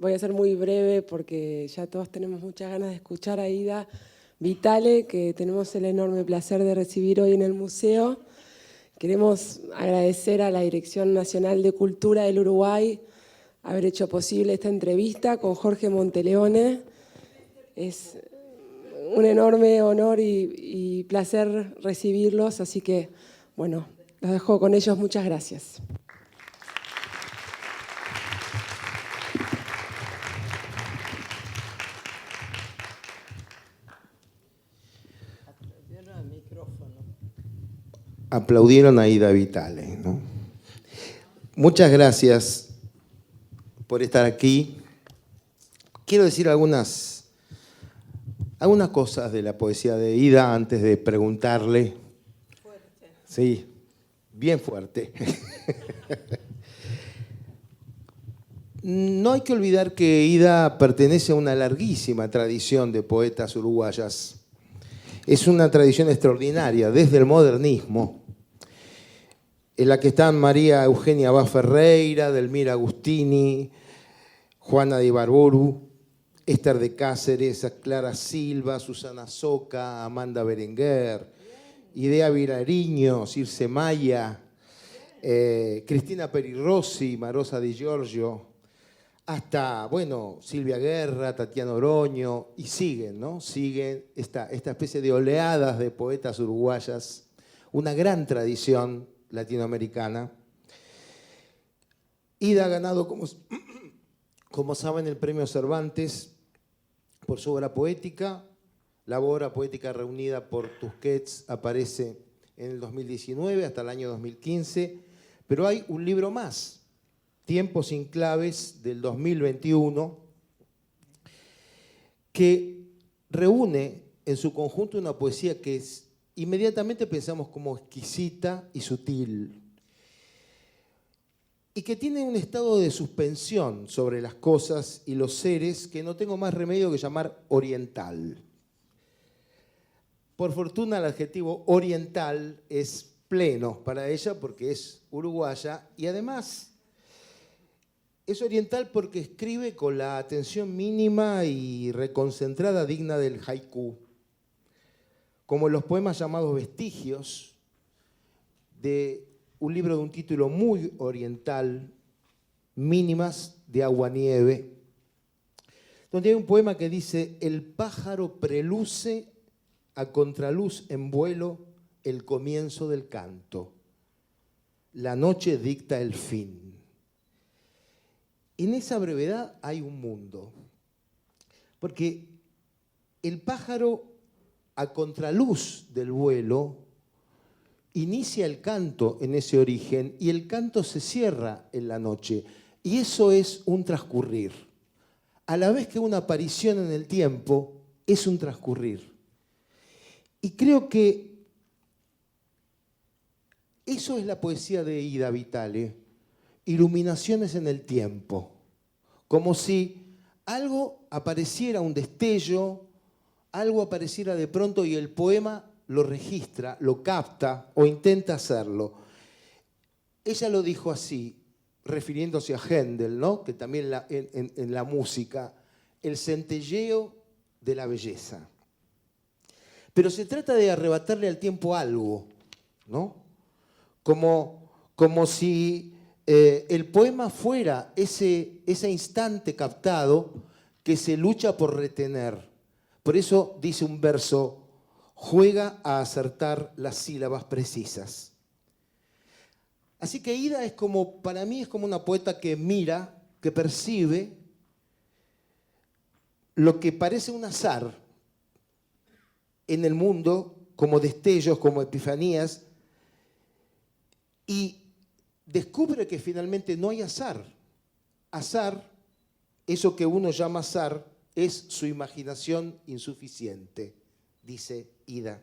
Voy a ser muy breve porque ya todos tenemos muchas ganas de escuchar a Ida Vitale, que tenemos el enorme placer de recibir hoy en el museo. Queremos agradecer a la Dirección Nacional de Cultura del Uruguay haber hecho posible esta entrevista con Jorge Monteleone. Es un enorme honor y placer recibirlos, así que, bueno, los dejo con ellos. Muchas gracias. Aplaudieron a Ida Vitale, ¿no? Muchas gracias por estar aquí. Quiero decir algunas cosas de la poesía de Ida antes de preguntarle. Fuerte. Sí, bien fuerte. No hay que olvidar que Ida pertenece a una larguísima tradición de poetas uruguayas. Es una tradición extraordinaria, desde el modernismo, en la que están María Eugenia Bá Ferreira, Delmira Agustini, Juana de Ibarburu, Esther de Cáceres, Clara Silva, Susana Soca, Amanda Berenguer, Idea Virariño, Circe Maya, Cristina Perirossi, Marosa Di Giorgio, hasta, bueno, Silvia Guerra, Tatiana Oroño, y siguen, ¿no? Siguen esta especie de oleadas de poetas uruguayas, una gran tradición latinoamericana. Ida ha ganado, como saben, el Premio Cervantes por su obra poética. La obra poética reunida por Tusquets aparece en el 2019 hasta el año 2015, pero hay un libro más, Tiempos sin claves, del 2021, que reúne en su conjunto una poesía que inmediatamente pensamos como exquisita y sutil, y que tiene un estado de suspensión sobre las cosas y los seres que no tengo más remedio que llamar oriental. Por fortuna el adjetivo oriental es pleno para ella porque es uruguaya y además es oriental porque escribe con la atención mínima y reconcentrada digna del haiku, como en los poemas llamados Vestigios, de un libro de un título muy oriental, Mínimas de Agua-Nieve, donde hay un poema que dice: el pájaro preluce a contraluz en vuelo el comienzo del canto, la noche dicta el fin. En esa brevedad hay un mundo, porque el pájaro a contraluz del vuelo inicia el canto en ese origen y el canto se cierra en la noche. Y eso es un transcurrir. A la vez que una aparición en el tiempo es un transcurrir. Y creo que eso es la poesía de Ida Vitale. Iluminaciones en el tiempo. Como si algo apareciera, un destello, algo apareciera de pronto y el poema lo registra, lo capta o intenta hacerlo. Ella lo dijo así, refiriéndose a Händel, ¿no? Que también en la música, el centelleo de la belleza. Pero se trata de arrebatarle al tiempo algo, ¿no? Como si el poema fuera ese instante captado que se lucha por retener. Por eso dice un verso: juega a acertar las sílabas precisas. Así que Ida para mí es como una poeta que mira, que percibe lo que parece un azar en el mundo, como destellos, como epifanías, y descubre que finalmente no hay azar. Azar, eso que uno llama azar, es su imaginación insuficiente, dice Ida.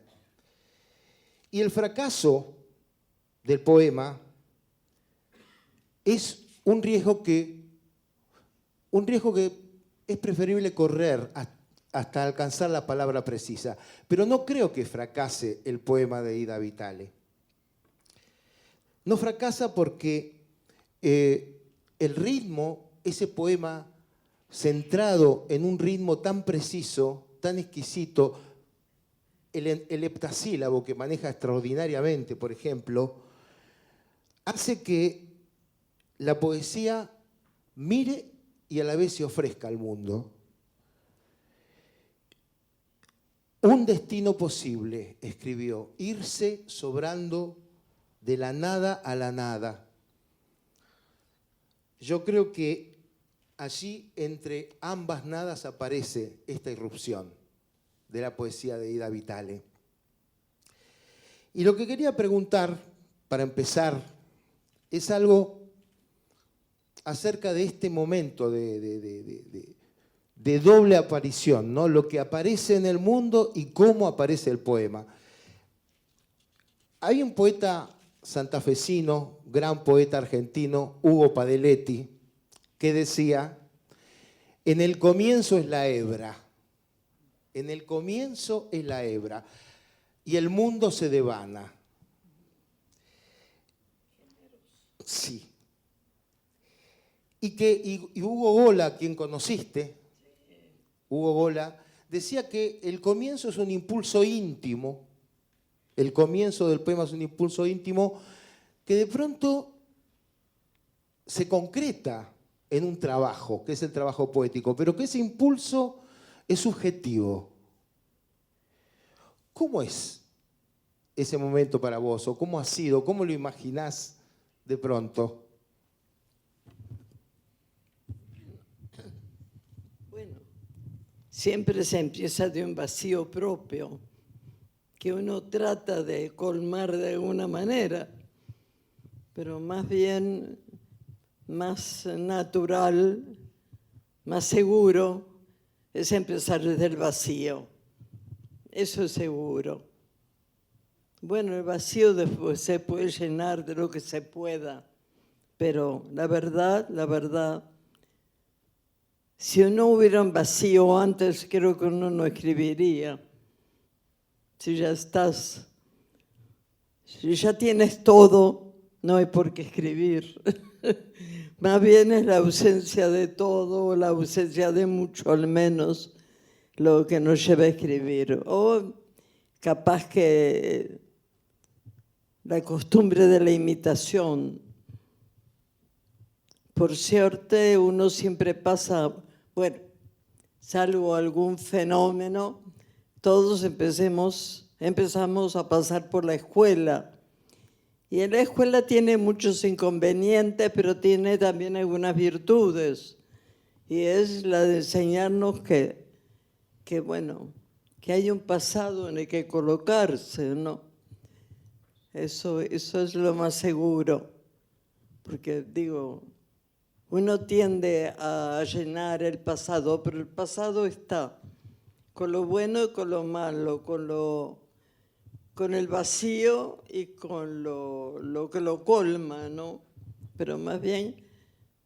Y el fracaso del poema es un riesgo que es preferible correr hasta alcanzar la palabra precisa. Pero no creo que fracase el poema de Ida Vitale. No fracasa porque el ritmo, ese poema centrado en un ritmo tan preciso, tan exquisito, el heptasílabo que maneja extraordinariamente, por ejemplo, hace que la poesía mire y a la vez se ofrezca al mundo. Un destino posible, escribió, irse sobrando de la nada a la nada. Yo creo que allí entre ambas nadas aparece esta irrupción de la poesía de Ida Vitale. Y lo que quería preguntar, para empezar, es algo acerca de este momento de doble aparición, ¿no? Lo que aparece en el mundo y cómo aparece el poema. Hay un poeta santafesino, gran poeta argentino, Hugo Padelletti, que decía, en el comienzo es la hebra, en el comienzo es la hebra, y el mundo se devana. Sí. Y Hugo Gola, quien conociste, Hugo Gola, decía que el comienzo es un impulso íntimo, el comienzo del poema es un impulso íntimo que de pronto se concreta en un trabajo, que es el trabajo poético, pero que ese impulso es subjetivo. ¿Cómo es ese momento para vos? ¿O cómo ha sido? ¿Cómo lo imaginás de pronto? Bueno, siempre se empieza de un vacío propio que uno trata de colmar de alguna manera, pero más bien más natural, más seguro, es empezar desde el vacío. Eso es seguro. Bueno, el vacío después se puede llenar de lo que se pueda, pero la verdad, si no hubiera un vacío antes, creo que uno no escribiría. Si ya tienes todo, no hay por qué escribir. Más bien es la ausencia de todo, la ausencia de mucho al menos, lo que nos lleva a escribir. O capaz que la costumbre de la imitación. Por suerte uno siempre pasa, bueno, salvo algún fenómeno, todos empezamos a pasar por la escuela. Y en la escuela tiene muchos inconvenientes, pero tiene también algunas virtudes. Y es la de enseñarnos que hay un pasado en el que colocarse, ¿no? Eso es lo más seguro. Porque, digo, uno tiende a llenar el pasado, pero el pasado está con lo bueno y con lo malo, con el vacío y con lo que lo colma, ¿no? Pero más bien,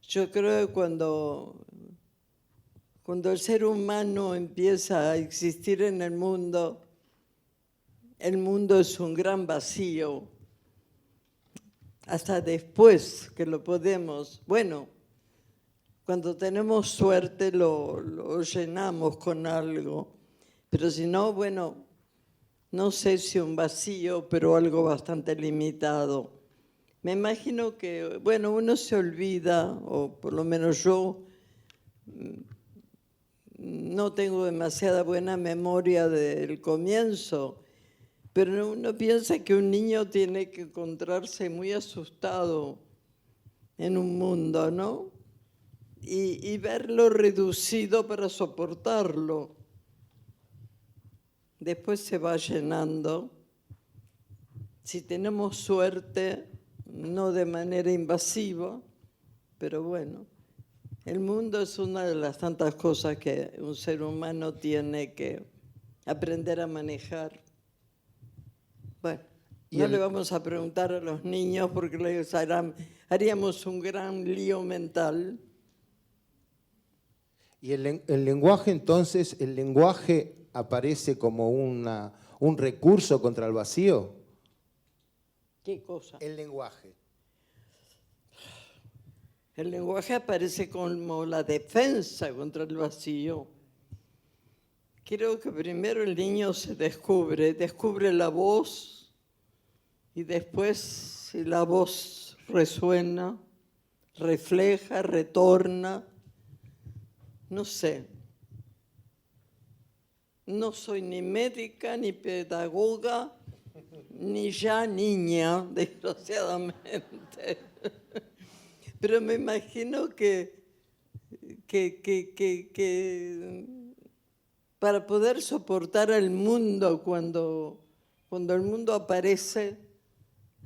yo creo que cuando el ser humano empieza a existir en el mundo es un gran vacío. Hasta después que lo podemos, bueno, cuando tenemos suerte lo llenamos con algo, pero si no, bueno, no sé si un vacío, pero algo bastante limitado. Me imagino que, bueno, uno se olvida, o por lo menos yo no tengo demasiada buena memoria del comienzo, pero uno piensa que un niño tiene que encontrarse muy asustado en un mundo, ¿no? Y verlo reducido para soportarlo. Después se va llenando. Si tenemos suerte, no de manera invasiva, pero bueno, el mundo es una de las tantas cosas que un ser humano tiene que aprender a manejar. Bueno, no le vamos a preguntar a los niños porque haríamos un gran lío mental. Y el lenguaje, entonces, el lenguaje aparece como un recurso contra el vacío. ¿Qué cosa? El lenguaje. El lenguaje aparece como la defensa contra el vacío. Creo que primero el niño se descubre la voz y después, si la voz resuena, refleja, retorna, no sé. No soy ni médica, ni pedagoga, ni ya niña, desgraciadamente. Pero me imagino que para poder soportar al mundo cuando el mundo aparece,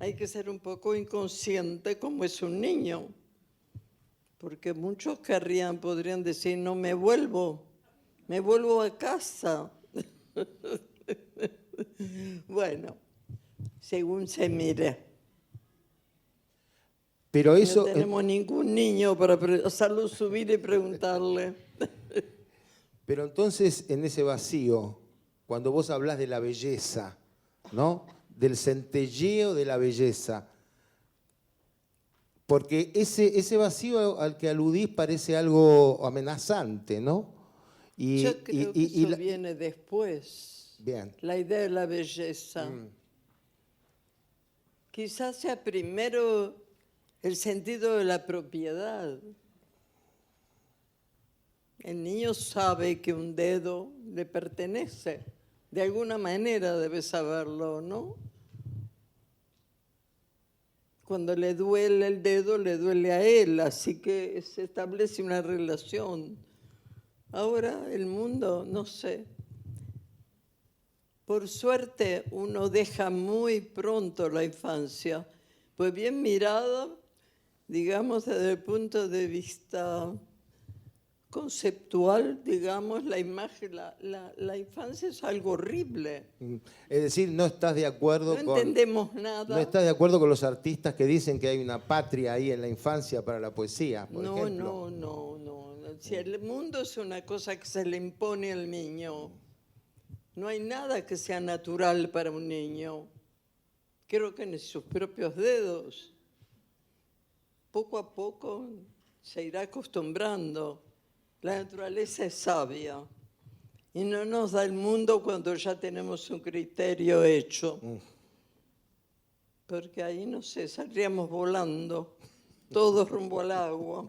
hay que ser un poco inconsciente como es un niño. Porque muchos podrían decir, no me vuelvo a casa. Bueno, según se mire. Pero eso, No tenemos ningún niño para hacerlo subir y preguntarle. pero entonces en ese vacío, cuando vos hablas de la belleza, ¿no? Del centelleo de la belleza, porque ese vacío al que aludís parece algo amenazante, ¿no? Yo creo que eso viene después. Bien. La idea de la belleza. Quizás sea primero el sentido de la propiedad. El niño sabe que un dedo le pertenece. De alguna manera debe saberlo, ¿no? Cuando le duele el dedo, le duele a él, así que se establece una relación. Ahora el mundo, no sé. Por suerte uno deja muy pronto la infancia, pues bien mirada, digamos desde el punto de vista conceptual, digamos, la imagen, la infancia es algo horrible. Es decir, no estás de acuerdo No entendemos nada. No estás de acuerdo con los artistas que dicen que hay una patria ahí en la infancia para la poesía, por ejemplo. No. Si el mundo es una cosa que se le impone al niño, no hay nada que sea natural para un niño. Creo que en sus propios dedos. Poco a poco se irá acostumbrando. La naturaleza es sabia y no nos da el mundo cuando ya tenemos un criterio hecho. Porque ahí, no sé, saldríamos volando, todos rumbo al agua.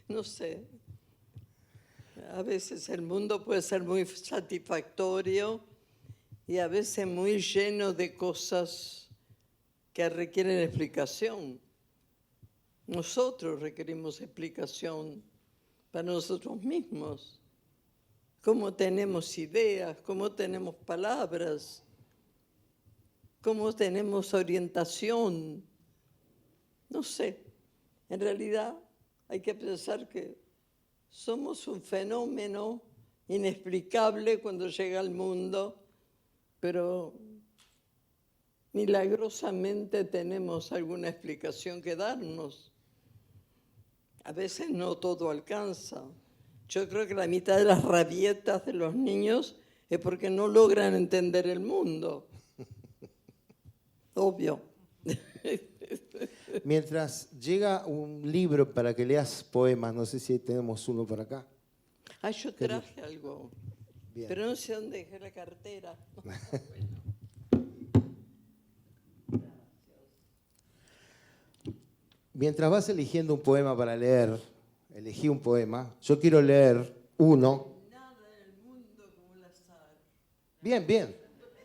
No sé. A veces el mundo puede ser muy satisfactorio y a veces muy lleno de cosas que requieren explicación. Nosotros requerimos explicación para nosotros mismos. Cómo tenemos ideas, cómo tenemos palabras, cómo tenemos orientación. No sé, en realidad hay que pensar que somos un fenómeno inexplicable cuando llega al mundo, pero milagrosamente tenemos alguna explicación que darnos. A veces no todo alcanza. Yo creo que la mitad de las rabietas de los niños es porque no logran entender el mundo. Obvio. Mientras llega un libro para que leas poemas, no sé si tenemos uno por acá. Ah, yo traje algo, Bien. pero no sé dónde dejé la cartera. Mientras vas eligiendo un poema para leer, elegí un poema, yo quiero leer uno. Nada en el mundo como el azar.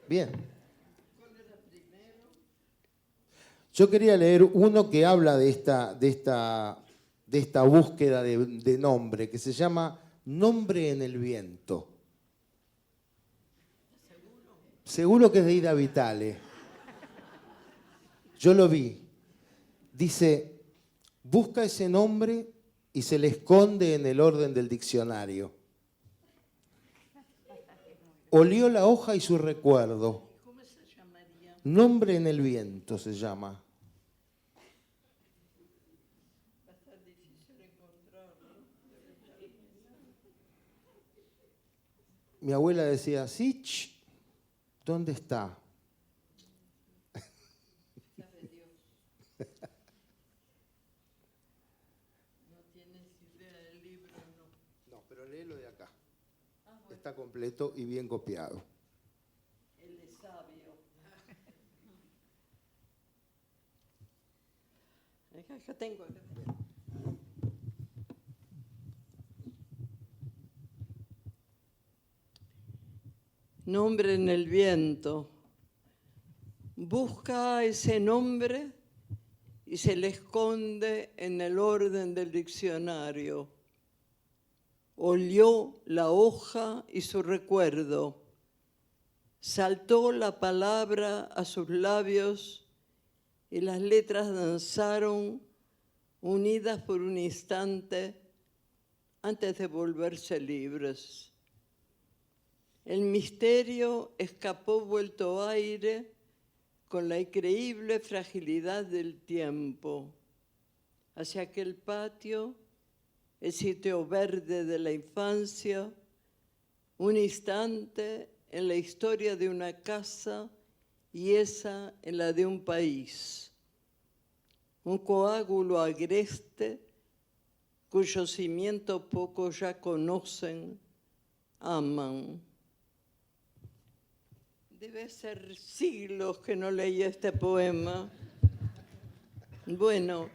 Bien. Yo quería leer uno que habla de esta búsqueda de nombre, que se llama Nombre en el Viento. Seguro que es de Ida Vitale. Yo lo vi. Dice, busca ese nombre y se le esconde en el orden del diccionario. Olió la hoja y su recuerdo. ¿Cómo se llamaría? Nombre en el viento se llama. Va a estar difícil encontrarlo. Mi abuela decía, Sich, ¿dónde está? léelo de acá. Está completo y bien copiado. Él es sabio. Acá tengo. Nombre en el viento. Busca ese nombre y se le esconde en el orden del diccionario. Olió la hoja y su recuerdo. Saltó la palabra a sus labios y las letras danzaron unidas por un instante antes de volverse libres. El misterio escapó vuelto aire con la increíble fragilidad del tiempo. Hacia aquel patio, el sitio verde de la infancia, un instante en la historia de una casa y esa en la de un país. Un coágulo agreste cuyo cimiento pocos ya conocen, aman. Debe ser siglos que no leí este poema. Bueno.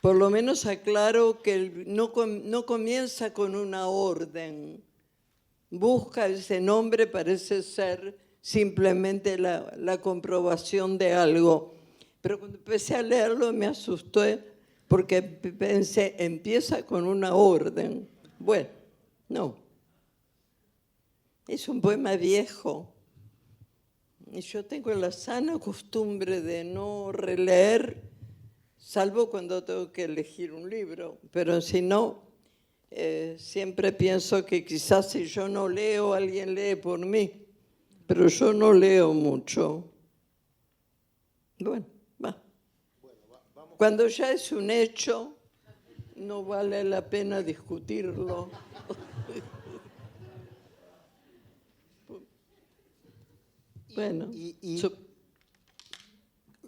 Por lo menos aclaro que no comienza con una orden. Busca ese nombre, parece ser simplemente la comprobación de algo. Pero cuando empecé a leerlo me asusté porque pensé, empieza con una orden. Bueno, no. Es un poema viejo. Y yo tengo la sana costumbre de no releer, salvo cuando tengo que elegir un libro. Pero si no, siempre pienso que quizás si yo no leo, alguien lee por mí. Pero yo no leo mucho. Bueno, va. Cuando ya es un hecho, no vale la pena discutirlo. Bueno.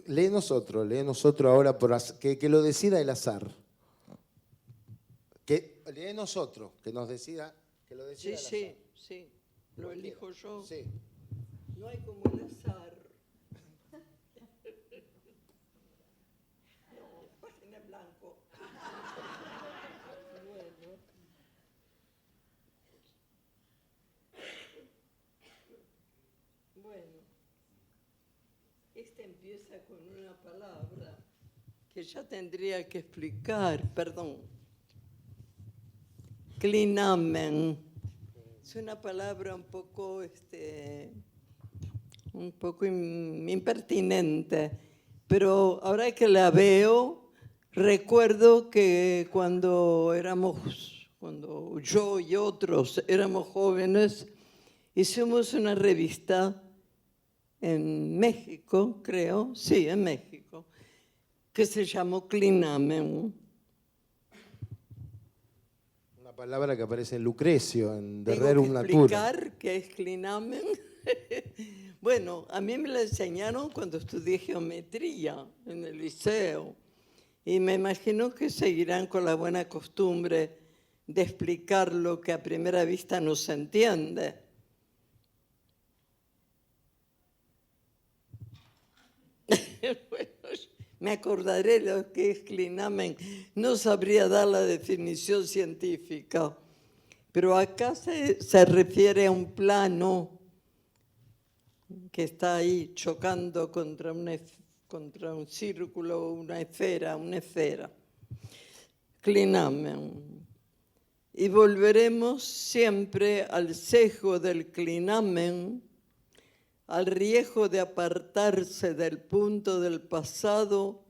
Lee nosotros ahora, que lo decida el azar. Lee nosotros, que nos decida, que lo decida el azar. Sí, lo elijo yo. Sí. No hay como el azar. No, página en blanco. Bueno, este empieza con una palabra que ya tendría que explicar, perdón. Clinamen. Es una palabra un poco impertinente, pero ahora que la veo, recuerdo que cuando yo y otros éramos jóvenes, hicimos una revista en México, creo, sí, en México, que se llamó Clinamen. Una palabra que aparece en Lucrecio, en De ¿Tengo Rerum que Natura. explicar qué es Clinamen? Bueno, a mí me la enseñaron cuando estudié geometría en el liceo y me imagino que seguirán con la buena costumbre de explicar lo que a primera vista no se entiende. Bueno, me acordaré lo que es clinamen. No sabría dar la definición científica, pero acá se refiere a un plano que está ahí chocando contra un círculo, una esfera. Clinamen. Y volveremos siempre al sesgo del clinamen, al riesgo de apartarse del punto del pasado,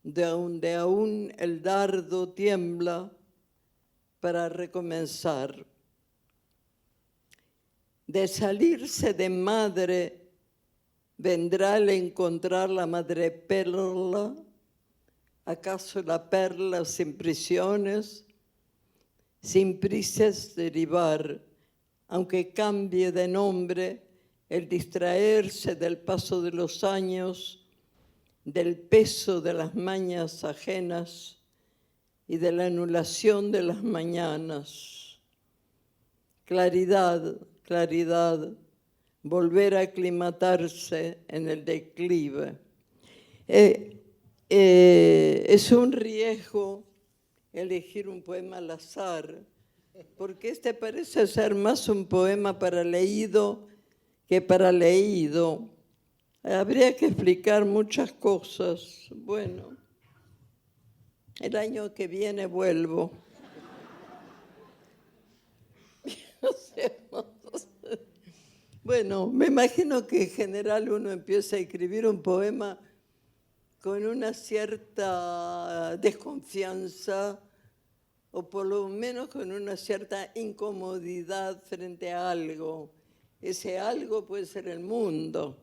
de donde aún el dardo tiembla, para recomenzar. De salirse de madre, vendrá el encontrar la madre perla, acaso la perla sin prisiones, sin prisas derivar, aunque cambie de nombre, el distraerse del paso de los años del peso de las mañas ajenas y de la anulación de las mañanas. Claridad, claridad, volver a aclimatarse en el declive. Es un riesgo elegir un poema al azar, porque este parece ser más un poema para leído que para leído. Habría que explicar muchas cosas. Bueno, el año que viene vuelvo. Bueno, me imagino que en general uno empieza a escribir un poema con una cierta desconfianza o por lo menos con una cierta incomodidad frente a algo. Ese algo puede ser el mundo.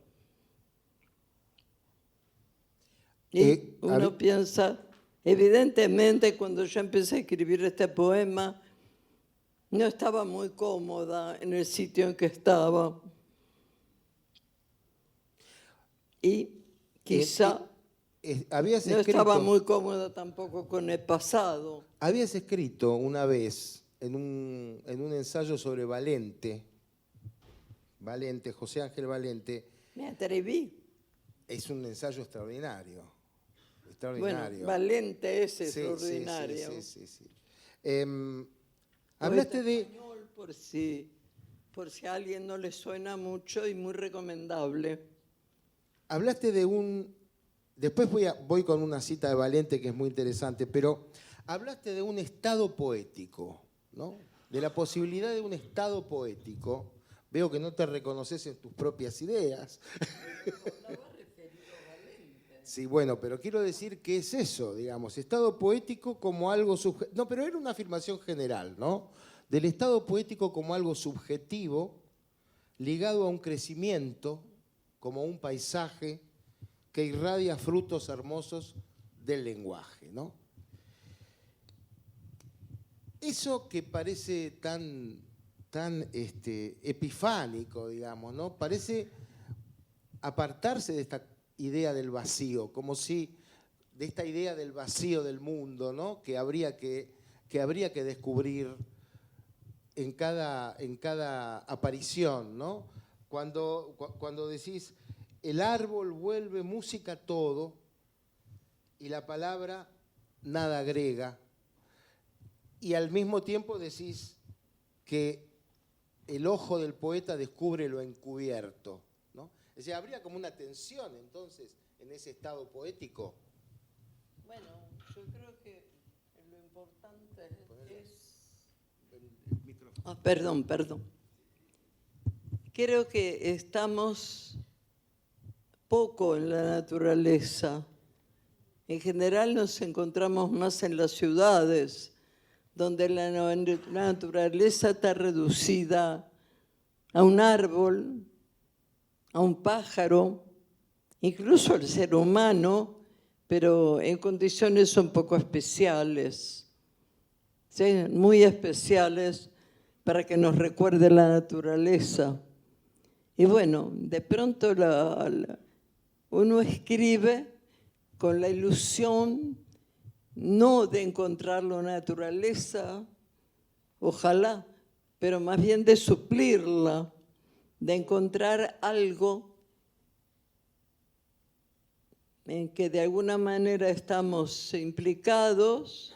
Y uno piensa, evidentemente cuando yo empecé a escribir este poema, no estaba muy cómoda en el sitio en que estaba. Y quizá no estaba muy cómoda tampoco con el pasado. Habías escrito una vez en un ensayo sobre Valente, José Ángel Valente. Me atreví. Es un ensayo extraordinario. Bueno, Valente es extraordinario. Sí. Hablaste de... Por si a alguien no le suena mucho y muy recomendable. Hablaste de un... Después voy con una cita de Valente que es muy interesante, pero hablaste de un estado poético, ¿no? De la posibilidad de un estado poético. Veo que no te reconoces en tus propias ideas. Sí, bueno, pero quiero decir que es eso, digamos, estado poético como algo subjetivo. No, pero era una afirmación general, ¿no? Del estado poético como algo subjetivo, ligado a un crecimiento, como un paisaje que irradia frutos hermosos del lenguaje, ¿no? Eso que parece tan epifánico, digamos, ¿no? Parece apartarse de esta idea del vacío, como si de esta idea del vacío del mundo, ¿no? que habría que descubrir en cada aparición, ¿no? Cuando decís el árbol vuelve música todo y la palabra nada agrega, y al mismo tiempo decís que el ojo del poeta descubre lo encubierto, ¿no? Es decir, habría como una tensión entonces en ese estado poético. Bueno, yo creo que lo importante es... El micrófono. Perdón. Creo que estamos poco en la naturaleza. En general nos encontramos más en las ciudades, donde la naturaleza está reducida a un árbol, a un pájaro, incluso al ser humano, pero en condiciones un poco especiales, ¿sí? Muy especiales para que nos recuerde la naturaleza. Y bueno, de pronto uno escribe con la ilusión no de encontrar la naturaleza, ojalá, pero más bien de suplirla, de encontrar algo en que de alguna manera estamos implicados,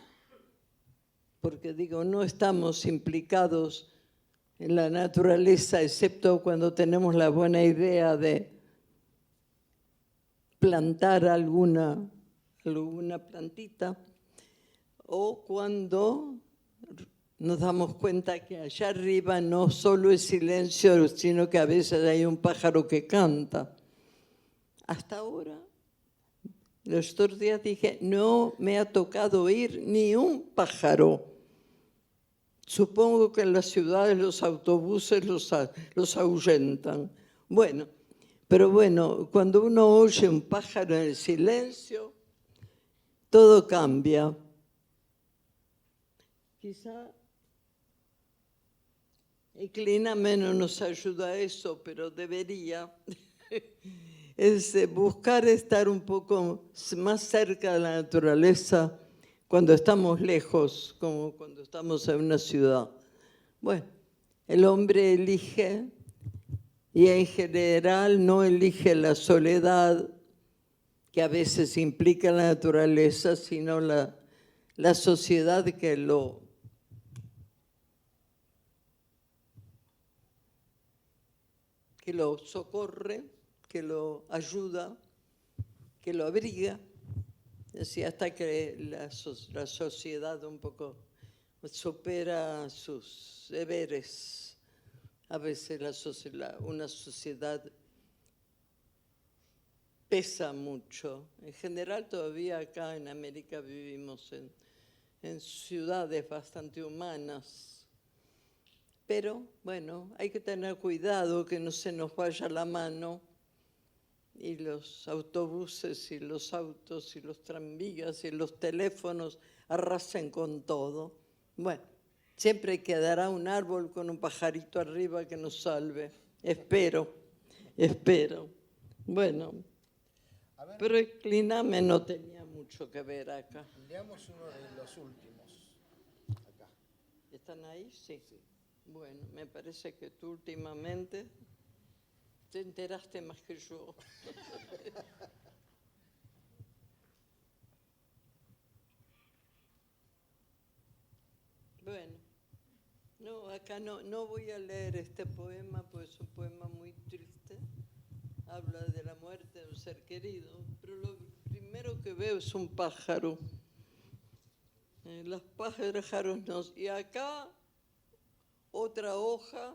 porque digo, no estamos implicados en la naturaleza, excepto cuando tenemos la buena idea de plantar alguna plantita, o cuando nos damos cuenta que allá arriba no solo es silencio, sino que a veces hay un pájaro que canta. Hasta ahora, los otros días dije, no me ha tocado oír ni un pájaro. Supongo que en las ciudades los autobuses los ahuyentan. Bueno, pero bueno, cuando uno oye un pájaro en el silencio, todo cambia. Quizá el clima no nos ayuda a eso, pero debería. es buscar estar un poco más cerca de la naturaleza cuando estamos lejos, como cuando estamos en una ciudad. Bueno, el hombre elige y en general no elige la soledad que a veces implica la naturaleza, sino la sociedad que lo socorre, que lo ayuda, que lo abriga. Así hasta que la sociedad un poco supera sus deberes. A veces una sociedad pesa mucho. En general todavía acá en América vivimos en ciudades bastante humanas. Pero bueno, hay que tener cuidado que no se nos vaya la mano y los autobuses y los autos y los tranvías y los teléfonos arrasen con todo. Bueno, siempre quedará un árbol con un pajarito arriba que nos salve. Espero. Bueno, pero el Cliname no tenía mucho que ver acá. Leamos uno de los últimos. Acá. ¿Están ahí? Sí. Bueno, me parece que tú últimamente te enteraste más que yo. Bueno, no, acá no voy a leer este poema, pues es un poema muy triste. Habla de la muerte de un ser querido, pero lo primero que veo es un pájaro. Los pájaros y acá otra hoja,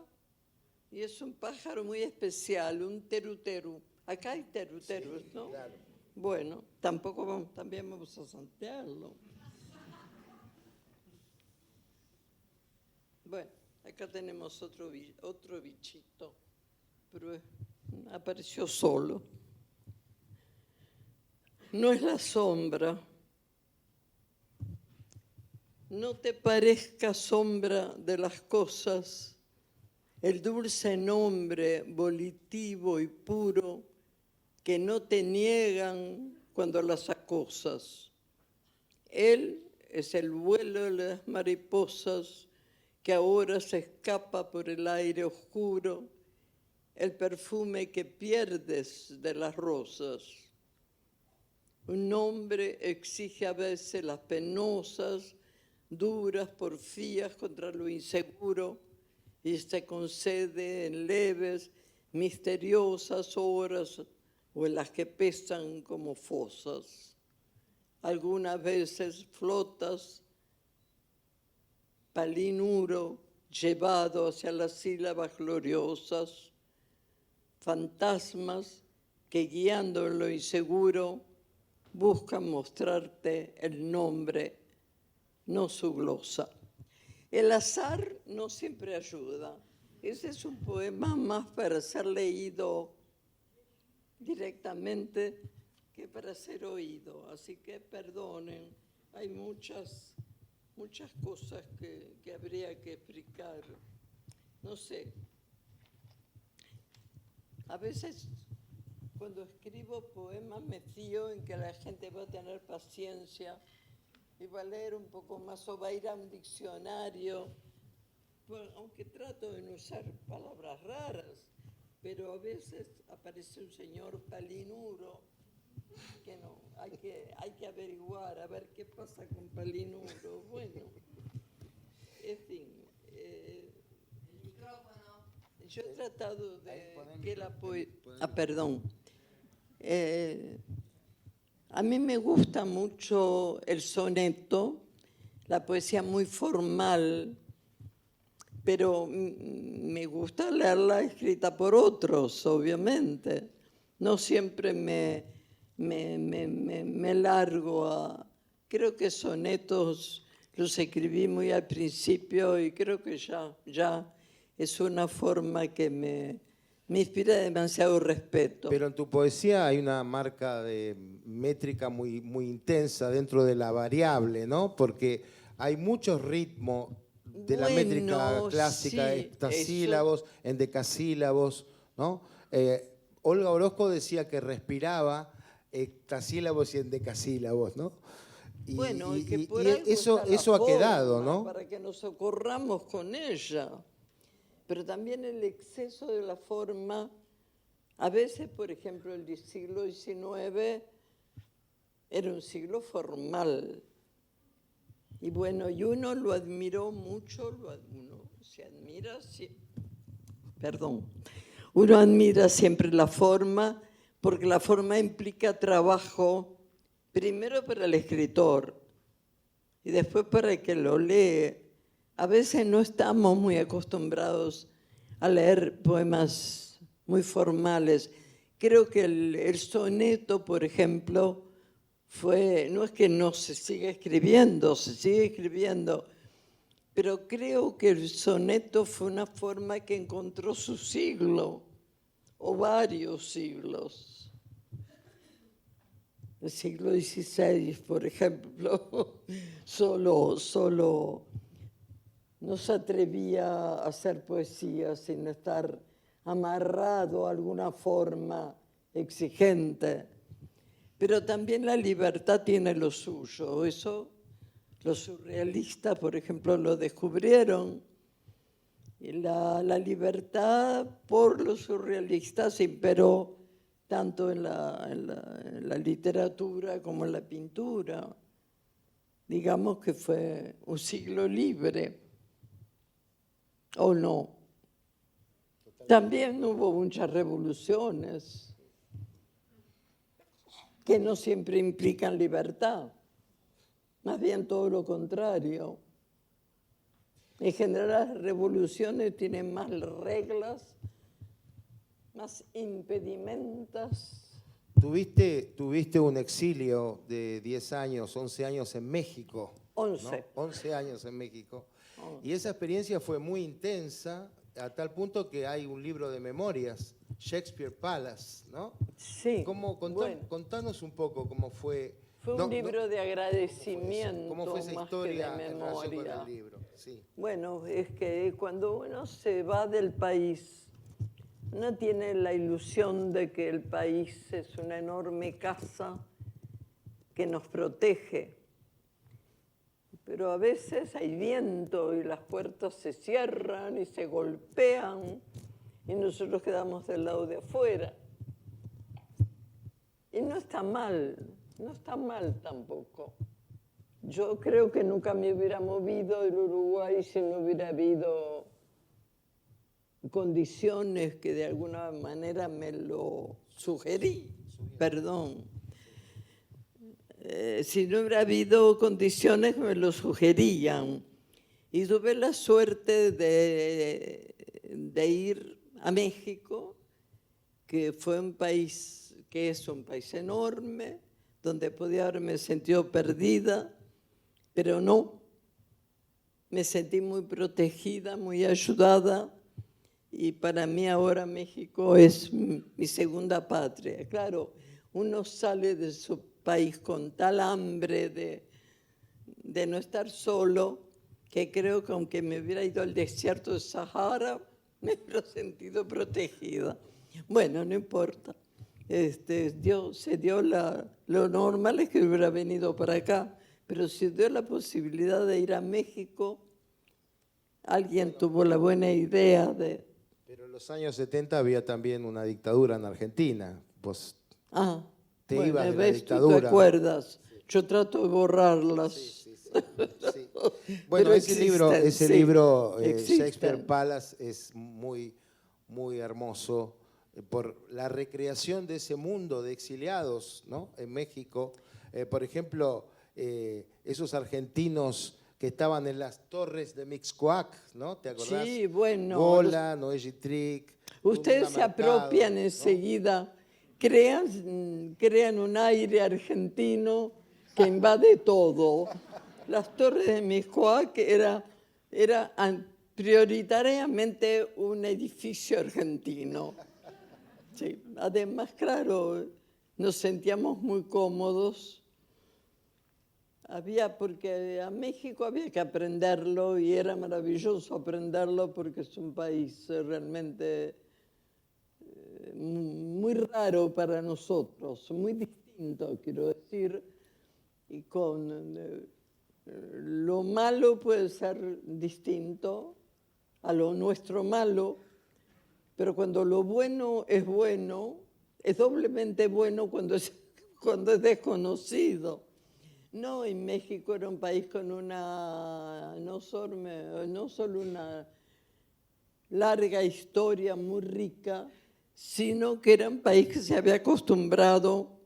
y es un pájaro muy especial, un teruteru. Acá hay teruterus, sí, ¿no? Claro. Bueno, también vamos a santearlo. Bueno, acá tenemos otro bichito, pero apareció solo. No es la sombra. No te parezca sombra de las cosas el dulce nombre volitivo y puro que no te niegan cuando las acosas. Él es el vuelo de las mariposas que ahora se escapa por el aire oscuro, el perfume que pierdes de las rosas. Un nombre exige a veces las penosas, duras porfías contra lo inseguro y se concede en leves, misteriosas horas o en las que pesan como fosas. Algunas veces flotas, palinuro llevado hacia las sílabas gloriosas, fantasmas que guiando en lo inseguro buscan mostrarte el nombre, no su glosa. El azar no siempre ayuda. Ese es un poema más para ser leído directamente que para ser oído. Así que perdonen, hay muchas cosas que habría que explicar. No sé. A veces cuando escribo poemas me fío en que la gente va a tener paciencia y va a leer un poco más o va a ir a un diccionario, bueno, aunque trato de no usar palabras raras, pero a veces aparece un señor palinuro que no, hay que averiguar, a ver qué pasa con palinuro. Bueno, en fin. El micrófono. Yo he tratado de que la poesía... perdón. A mí me gusta mucho el soneto, la poesía muy formal, pero me gusta leerla escrita por otros, obviamente. No siempre me largo a... Creo que sonetos los escribí muy al principio y creo que ya es una forma que me inspira demasiado respeto. Pero en tu poesía hay una marca de métrica muy, muy intensa dentro de la variable, ¿no? Porque hay mucho ritmo de la métrica clásica, sí, heptasílabos, endecasílabos, ¿no? Olga Orozco decía que respiraba hectasílabos y endecasílabos, ¿no? Bueno, y que por algo eso, está la eso ha quedado, forma, ¿no? para que nos socorramos con ella. Pero también el exceso de la forma, a veces, por ejemplo, el siglo XIX era un siglo formal. Y bueno, y uno lo admiró mucho, uno admira siempre la forma, porque la forma implica trabajo, primero para el escritor y después para el que lo lee. A veces no estamos muy acostumbrados a leer poemas muy formales. Creo que el soneto, por ejemplo, no es que no se siga escribiendo, se sigue escribiendo, pero creo que el soneto fue una forma que encontró su siglo, o varios siglos. El siglo XVI, por ejemplo, solo no se atrevía a hacer poesía sin estar amarrado a alguna forma exigente. Pero también la libertad tiene lo suyo. Eso los surrealistas, por ejemplo, lo descubrieron. Y la libertad por los surrealistas imperó tanto en la literatura como en la pintura. Digamos que fue un siglo libre, ¿o no? También hubo muchas revoluciones que no siempre implican libertad, más bien todo lo contrario. En general las revoluciones tienen más reglas, más impedimentos. Tuviste un exilio de 10 años, 11 años en México. 11. ¿No? 11 años en México. Y esa experiencia fue muy intensa, a tal punto que hay un libro de memorias, Shakespeare Palace, ¿no? Sí. Contanos un poco cómo fue. Fue un libro de agradecimiento, ¿Cómo fue esa más historia que de en relación con memoria. el libro? Sí. Bueno, es que cuando uno se va del país, uno tiene la ilusión de que el país es una enorme casa que nos protege. Pero a veces hay viento y las puertas se cierran y se golpean y nosotros quedamos del lado de afuera. Y no está mal tampoco. Yo creo que nunca me hubiera movido del Uruguay si no hubiera habido condiciones que de alguna manera me lo sugerí. Perdón. Si no hubiera habido condiciones que me lo sugerían. Y tuve la suerte de ir a México, que fue un país, que es un país enorme, donde podía haberme sentido perdida, pero no. Me sentí muy protegida, muy ayudada, y para mí ahora México es mi segunda patria. Claro, uno sale de su país con tal hambre de no estar solo, que creo que aunque me hubiera ido al desierto de Sahara, me hubiera sentido protegida. Bueno, no importa. Se dio lo normal es que hubiera venido para acá, pero se dio la posibilidad de ir a México. Alguien tuvo la buena idea de... Pero en los años 70 había también una dictadura en Argentina. Vos ibas de la dictadura. ¿Tú te acuerdas? Sí. Yo trato de borrarlas. Sí. Bueno, ese libro, existen. Shakespeare Palace, es muy, muy hermoso por la recreación de ese mundo de exiliados, ¿no? En México. Por ejemplo, esos argentinos que estaban en las torres de Mixcoac, ¿no? ¿Te acordás? Sí, bueno. Gola, Noé Gitric. Ustedes se apropian enseguida, crean un aire argentino que invade todo. Las torres de Mixcoac era prioritariamente un edificio argentino. Sí. Además, claro, nos sentíamos muy cómodos. Porque a México había que aprenderlo y era maravilloso aprenderlo porque es un país realmente muy raro para nosotros, muy distinto, quiero decir, y con lo malo puede ser distinto a lo nuestro malo, pero cuando lo bueno, es doblemente bueno cuando es desconocido. No, y México era un país con no solo una larga historia muy rica, sino que era un país que se había acostumbrado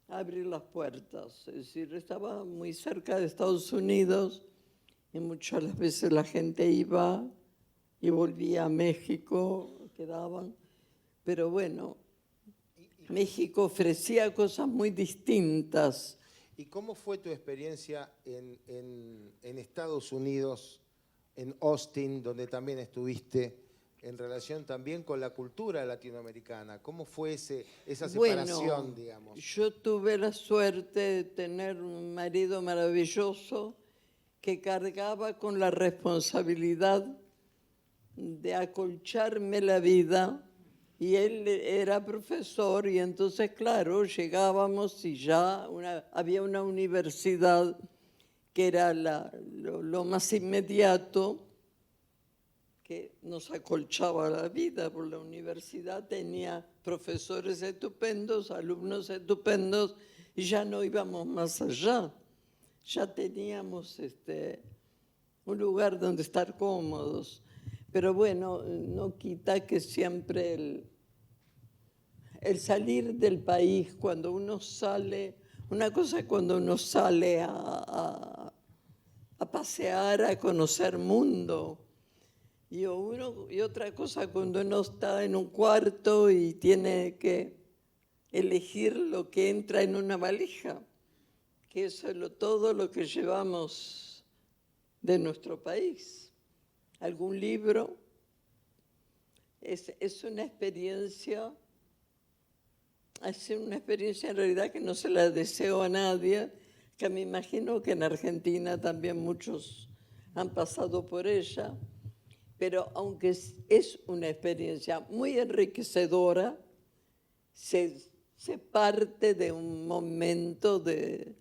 a abrir las puertas. Es decir, estaba muy cerca de Estados Unidos y muchas las veces la gente iba y volvía a México, quedaban. Pero bueno, México ofrecía cosas muy distintas. ¿Y cómo fue tu experiencia en Estados Unidos, en Austin, donde también estuviste, en relación también con la cultura latinoamericana? ¿Cómo fue esa separación, digamos? Yo tuve la suerte de tener un marido maravilloso que cargaba con la responsabilidad de acolcharme la vida, y él era profesor, y entonces, claro, llegábamos y ya había una universidad que era lo más inmediato, que nos acolchaba la vida, porque la universidad tenía profesores estupendos, alumnos estupendos, y ya no íbamos más allá. Ya teníamos un lugar donde estar cómodos. Pero bueno, no quita que siempre el salir del país, cuando uno sale, una cosa es cuando uno sale a pasear, a conocer mundo, y otra cosa cuando uno está en un cuarto y tiene que elegir lo que entra en una valija, que eso es todo lo que llevamos de nuestro país. Algún libro, es una experiencia en realidad que no se la deseo a nadie, que me imagino que en Argentina también muchos han pasado por ella, pero aunque es una experiencia muy enriquecedora, se parte de un momento de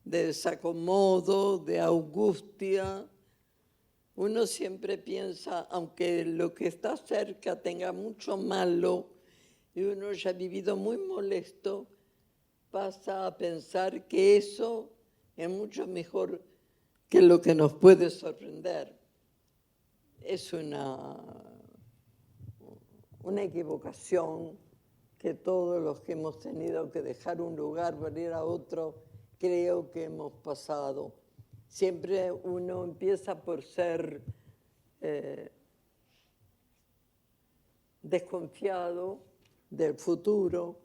desacomodo, de angustia. Uno siempre piensa, aunque lo que está cerca tenga mucho malo y uno ya ha vivido muy molesto, pasa a pensar que eso es mucho mejor que lo que nos puede sorprender. Es una equivocación que todos los que hemos tenido que dejar un lugar para ir a otro, creo que hemos pasado. Siempre uno empieza por ser desconfiado del futuro,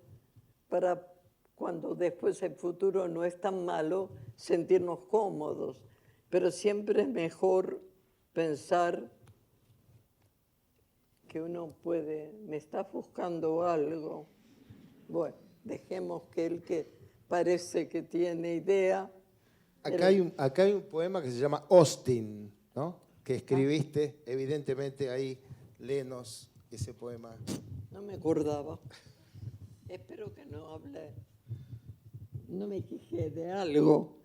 para cuando después el futuro no es tan malo, sentirnos cómodos. Pero siempre es mejor pensar que uno puede, me está buscando algo. Bueno, dejemos que el que parece que tiene idea. Acá hay un poema que se llama Austin, ¿no? Que escribiste, evidentemente ahí, léenos ese poema. No me acordaba. Espero que no me quejé de algo.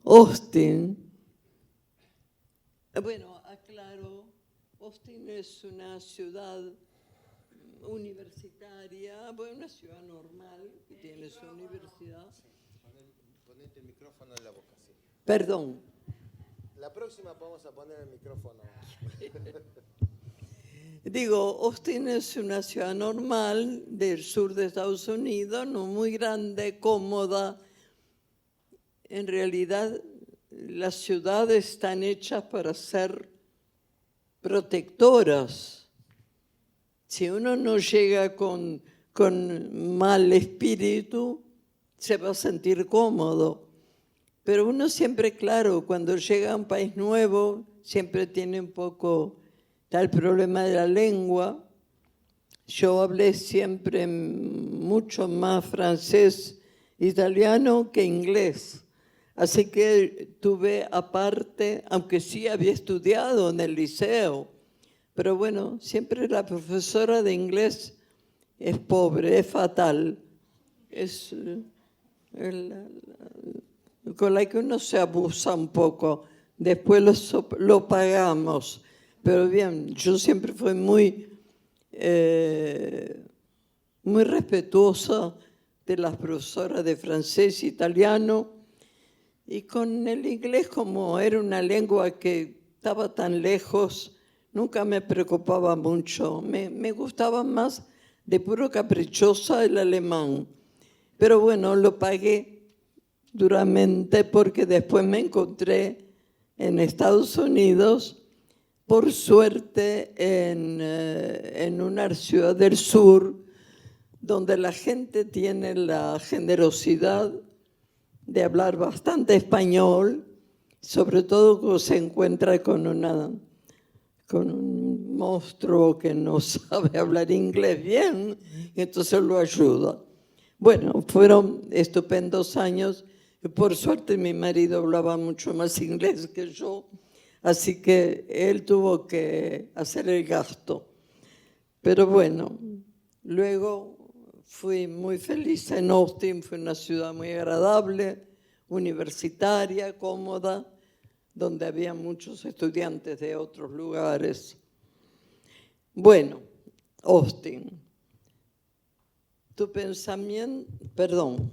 Austin. Bueno, aclaro, Austin es una ciudad universitaria, bueno, una ciudad normal que tiene su universidad. Ponete el micrófono en la boca, sí. Perdón. La próxima vamos a poner el micrófono. Digo, Austin es una ciudad normal del sur de Estados Unidos, no muy grande, cómoda. En realidad, las ciudades están hechas para ser protectoras. Si uno no llega con mal espíritu, se va a sentir cómodo. Pero uno siempre, claro, cuando llega a un país nuevo, siempre tiene un poco tal problema de la lengua. Yo hablé siempre mucho más francés, italiano que inglés, Así que tuve aparte, aunque sí había estudiado en el liceo, pero bueno, siempre la profesora de inglés es pobre, es fatal. Es con la que uno se abusa un poco. Después lo pagamos. Pero bien, yo siempre fui muy respetuosa de las profesoras de francés e italiano. Y con el inglés, como era una lengua que estaba tan lejos, nunca me preocupaba mucho. Me gustaba más de puro caprichosa el alemán. Pero bueno, lo pagué duramente porque después me encontré en Estados Unidos, por suerte, en una ciudad del sur, donde la gente tiene la generosidad de hablar bastante español, sobre todo cuando se encuentra con un monstruo que no sabe hablar inglés bien, y entonces lo ayuda. Bueno, fueron estupendos años. Y por suerte mi marido hablaba mucho más inglés que yo, así que él tuvo que hacer el gasto. Pero bueno, luego fui muy feliz en Austin, fue una ciudad muy agradable, universitaria, cómoda, donde había muchos estudiantes de otros lugares. Bueno, Austin, tu pensamiento, perdón,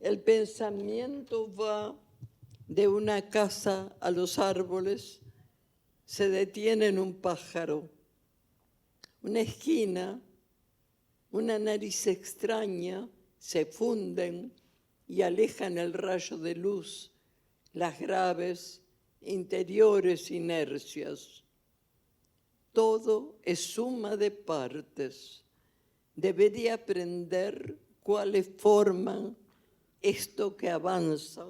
el pensamiento va de una casa a los árboles, se detiene en un pájaro, una esquina, una nariz extraña, se funden y alejan el rayo de luz, las graves, interiores inercias. Todo es suma de partes. Debería aprender cuáles forman esto que avanza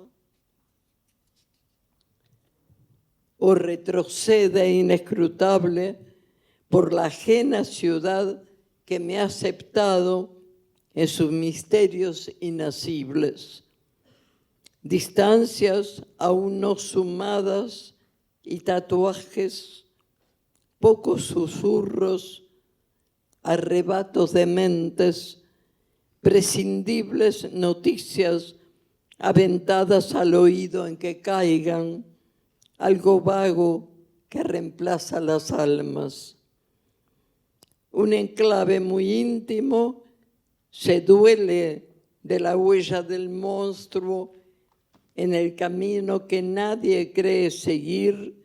o retrocede inescrutable por la ajena ciudad que me ha aceptado en sus misterios inacibles. Distancias aún no sumadas y tatuajes, pocos susurros, arrebatos de mentes, prescindibles noticias aventadas al oído en que caigan, algo vago que reemplaza las almas. Un enclave muy íntimo se duele de la huella del monstruo en el camino que nadie cree seguir,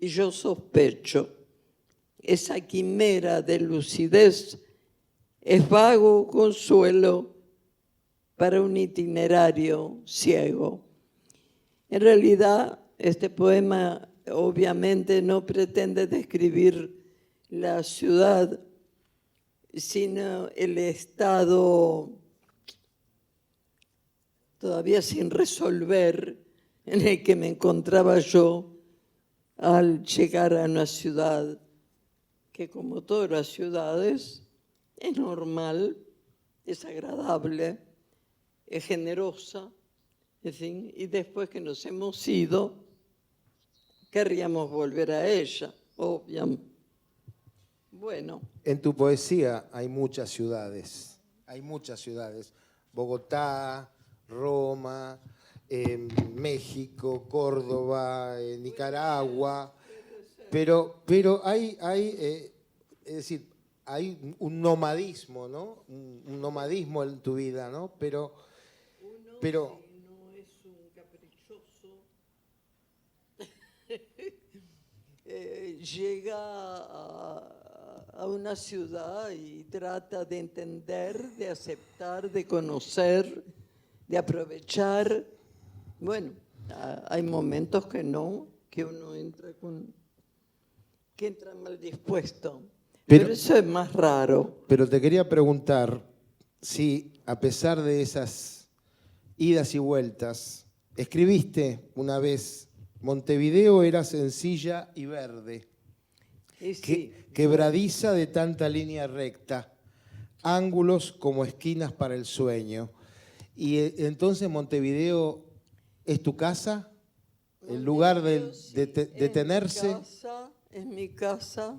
y yo sospecho, esa quimera de lucidez es vago consuelo para un itinerario ciego. En realidad, este poema obviamente no pretende describir la ciudad, sino el estado todavía sin resolver en el que me encontraba yo al llegar a una ciudad que, como todas las ciudades, es normal, es agradable, es generosa, en fin, y después que nos hemos ido, querríamos volver a ella, obviamente. Bueno. En tu poesía hay muchas ciudades, Bogotá, Roma, México, Córdoba, Nicaragua, pero hay es decir, hay un nomadismo, ¿no? Un nomadismo en tu vida, ¿no? Pero No es un caprichoso. Llega a una ciudad y trata de entender, de aceptar, de conocer, de aprovechar. Bueno, hay momentos que no, que uno entra mal dispuesto. Pero eso es más raro. Pero te quería preguntar si, a pesar de esas idas y vueltas, escribiste una vez, Montevideo era sencilla y verde, Sí. quebradiza de tanta línea recta, ángulos como esquinas para el sueño. Y entonces Montevideo es tu casa, el lugar de detenerse. Es mi casa.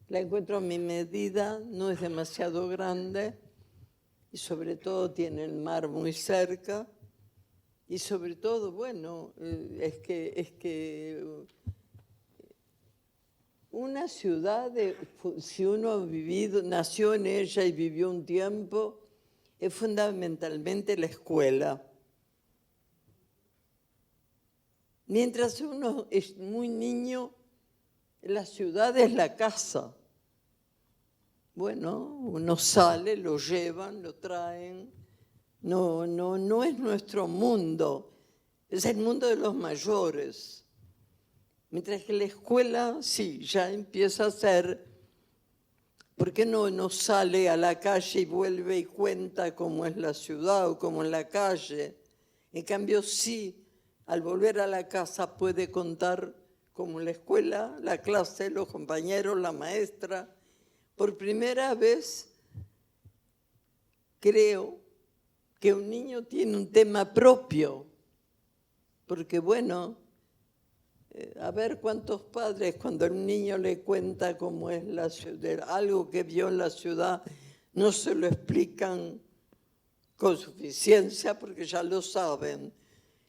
La encuentro a mi medida, no es demasiado grande y sobre todo tiene el mar muy cerca y sobre todo, bueno, es que una ciudad, si uno ha vivido, nació en ella y vivió un tiempo, es fundamentalmente la escuela. Mientras uno es muy niño, la ciudad es la casa. Bueno, uno sale, lo llevan, lo traen. No es nuestro mundo, es el mundo de los mayores. Mientras que la escuela, sí, ya empieza a ser, ¿por qué no sale a la calle y vuelve y cuenta cómo es la ciudad o cómo es la calle? En cambio, sí, al volver a la casa puede contar cómo la escuela, la clase, los compañeros, la maestra. Por primera vez, creo que un niño tiene un tema propio, porque bueno, a ver cuántos padres cuando un niño le cuenta cómo es la ciudad, algo que vio en la ciudad, no se lo explican con suficiencia porque ya lo saben.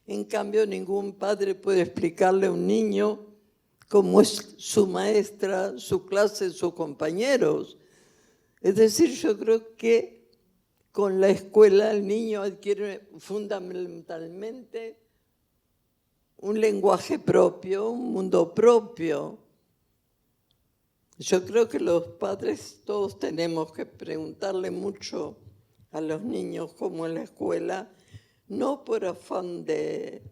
En cambio, ningún padre puede explicarle a un niño cómo es su maestra, su clase, sus compañeros. Es decir, yo creo que con la escuela el niño adquiere fundamentalmente un lenguaje propio, un mundo propio. Yo creo que los padres todos tenemos que preguntarle mucho a los niños cómo es la escuela, no por afán de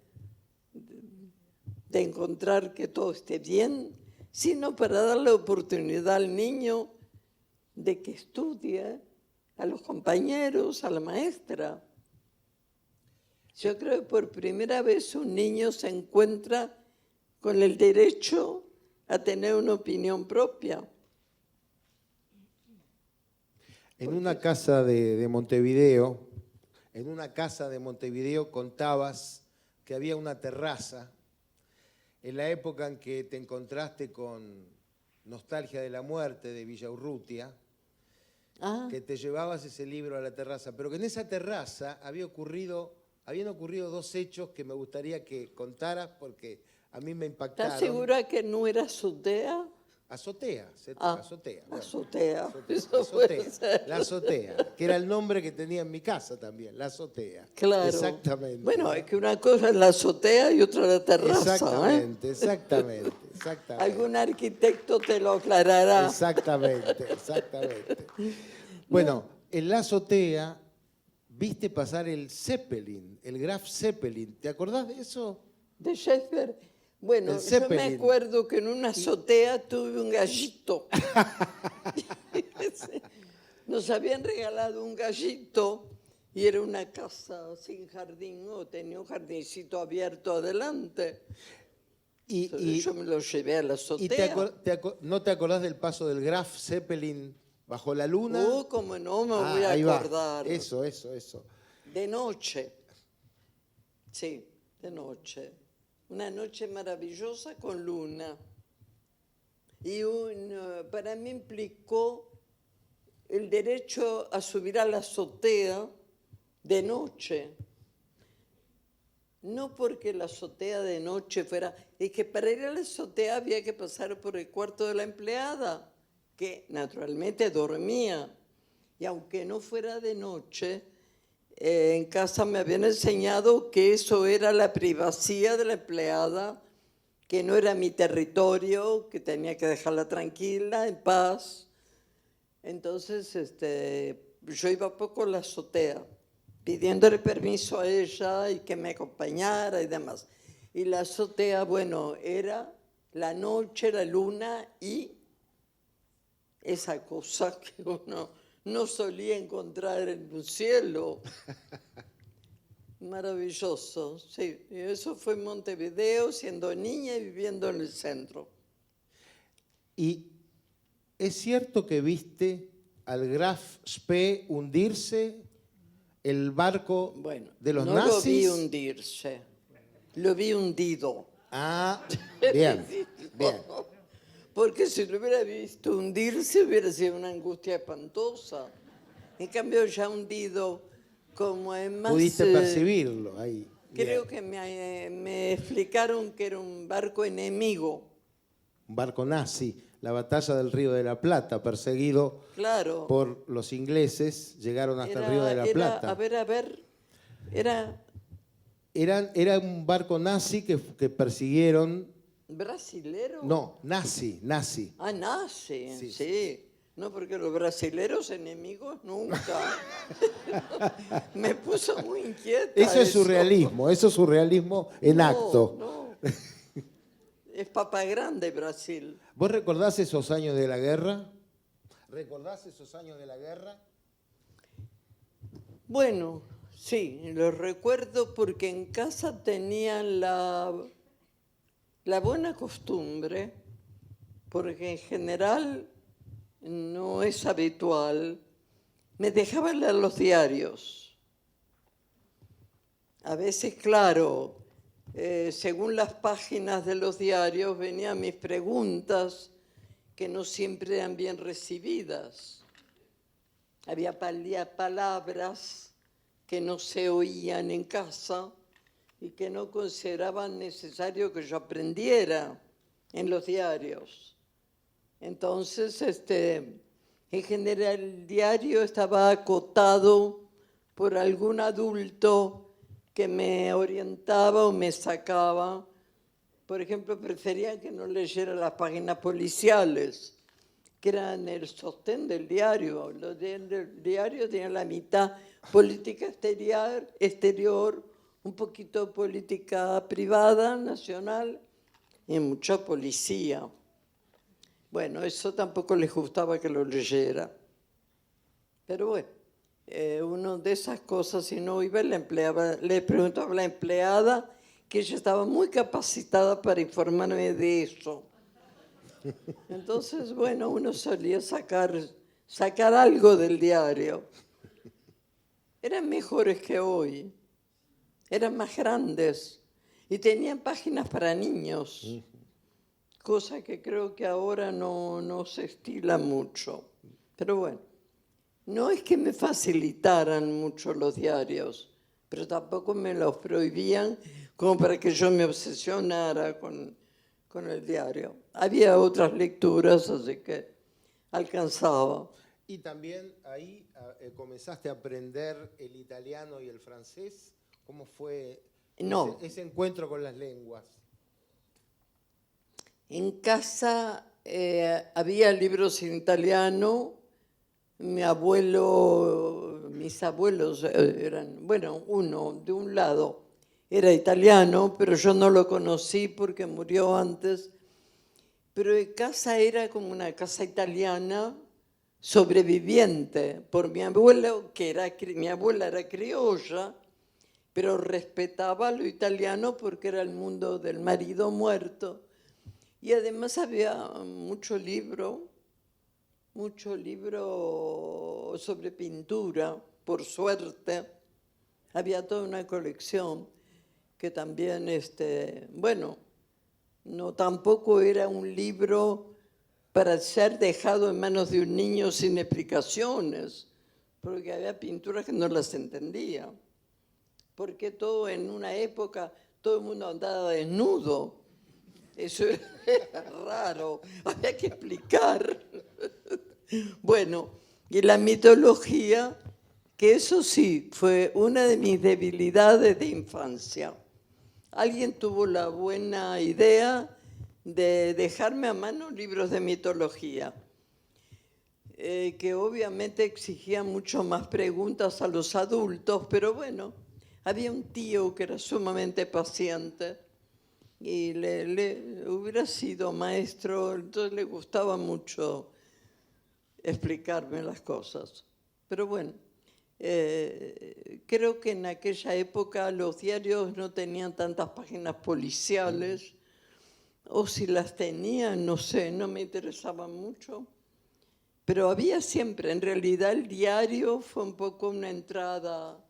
encontrar que todo esté bien, sino para darle oportunidad al niño de que estudie, a los compañeros, a la maestra. Yo creo que por primera vez un niño se encuentra con el derecho a tener una opinión propia. En una casa de Montevideo, contabas que había una terraza en la época en que te encontraste con Nostalgia de la Muerte de Villa Urrutia, que te llevabas ese libro a la terraza, pero que en esa terraza habían ocurrido dos hechos que me gustaría que contaras porque a mí me impactaron. ¿Estás segura que no era azotea? Azotea. Bueno, azotea. La azotea, que era el nombre que tenía en mi casa también, la azotea. Claro. Exactamente. Bueno, es que una cosa es la azotea y otra la terraza. Exactamente. Algún arquitecto te lo aclarará. Exactamente. Bueno, en la azotea viste pasar el Zeppelin, el Graf Zeppelin. ¿Te acordás de eso? De Shakespeare. Bueno, yo me acuerdo que en una azotea tuve un gallito. Nos habían regalado un gallito y era una casa sin jardín, o tenía un jardincito abierto adelante. Y yo me lo llevé a la azotea. ¿No te acordás del paso del Graf Zeppelin bajo la luna? Cómo no me voy a acordar. Eso. De noche. Sí, de noche. Una noche maravillosa con luna. Y para mí implicó el derecho a subir a la azotea de noche. No porque la azotea de noche fuera... Es que para ir a la azotea había que pasar por el cuarto de la empleada, que naturalmente dormía. Y aunque no fuera de noche... en casa me habían enseñado que eso era la privacidad de la empleada, que no era mi territorio, que tenía que dejarla tranquila, en paz. Entonces, yo iba poco a la azotea, pidiéndole permiso a ella y que me acompañara y demás. Y la azotea, bueno, era la noche, la luna y esa cosa que uno no solía encontrar en un cielo. Maravilloso, sí. Y eso fue en Montevideo, siendo niña y viviendo en el centro. ¿Y es cierto que viste al Graf Spee hundirse el barco Bueno, de los no nazis. lo vi hundirse, lo vi hundido. Ah, bien, bien. Porque si lo hubiera visto hundirse hubiera sido una angustia espantosa. En cambio, ya hundido, como es más... Pudiste percibirlo ahí. Creo Bien. que me explicaron que era un barco enemigo. Un barco nazi, la batalla del Río de la Plata, perseguido Claro. por los ingleses, llegaron hasta el Río de la Plata. A ver, era Era un barco nazi que persiguieron. brasilero. No, nazi. Ah, nazi, Sí, sí. No, porque los brasileros enemigos nunca. Me puso muy inquieta. Eso es surrealismo en No, acto. No. Es papa grande Brasil. ¿Vos recordás esos años de la guerra? ¿Recordás esos años de la guerra? Bueno, sí, lo recuerdo porque en casa tenían la buena costumbre, porque en general no es habitual, me dejaban leer los diarios. A veces, claro, según las páginas de los diarios venían mis preguntas que no siempre eran bien recibidas. Había palabras que no se oían en casa y que no consideraban necesario que yo aprendiera en los diarios. Entonces, en general, el diario estaba acotado por algún adulto que me orientaba o me sacaba. Por ejemplo, prefería que no leyera las páginas policiales, que eran el sostén del diario. Los del diario tenían la mitad política exterior, un poquito política privada, nacional, y mucha policía. Bueno, eso tampoco les gustaba que lo leyera. Pero bueno, una de esas cosas, si no iba, le preguntaba a la empleada, que ella estaba muy capacitada para informarme de eso. Entonces, bueno, uno solía sacar algo del diario. Eran mejores que hoy, eran más grandes y tenían páginas para niños, cosa que creo que ahora no se estila mucho. Pero bueno, no es que me facilitaran mucho los diarios, pero tampoco me los prohibían como para que yo me obsesionara con el diario. Había otras lecturas, así que alcanzaba. Y también ahí comenzaste a aprender el italiano y el francés. ¿Cómo fue ese encuentro con las lenguas? En casa había libros en italiano. Mis abuelos eran, bueno, uno de un lado era italiano, pero yo no lo conocí porque murió antes. Pero en casa era como una casa italiana sobreviviente por mi abuelo, mi abuela era criolla, pero respetaba lo italiano porque era el mundo del marido muerto. Y además había mucho libro sobre pintura, por suerte. Había toda una colección que también, bueno, no tampoco era un libro para ser dejado en manos de un niño sin explicaciones, porque había pinturas que no las entendía. Porque en una época todo el mundo andaba desnudo. Eso era raro, había que explicar. Bueno, y la mitología, que eso sí, fue una de mis debilidades de infancia. Alguien tuvo la buena idea de dejarme a mano libros de mitología, que obviamente exigían mucho más preguntas a los adultos, pero bueno, había un tío que era sumamente paciente y le hubiera sido maestro, entonces le gustaba mucho explicarme las cosas. Pero bueno, creo que en aquella época los diarios no tenían tantas páginas policiales, o si las tenían, no sé, no me interesaban mucho. Pero había siempre, en realidad el diario fue un poco una entrada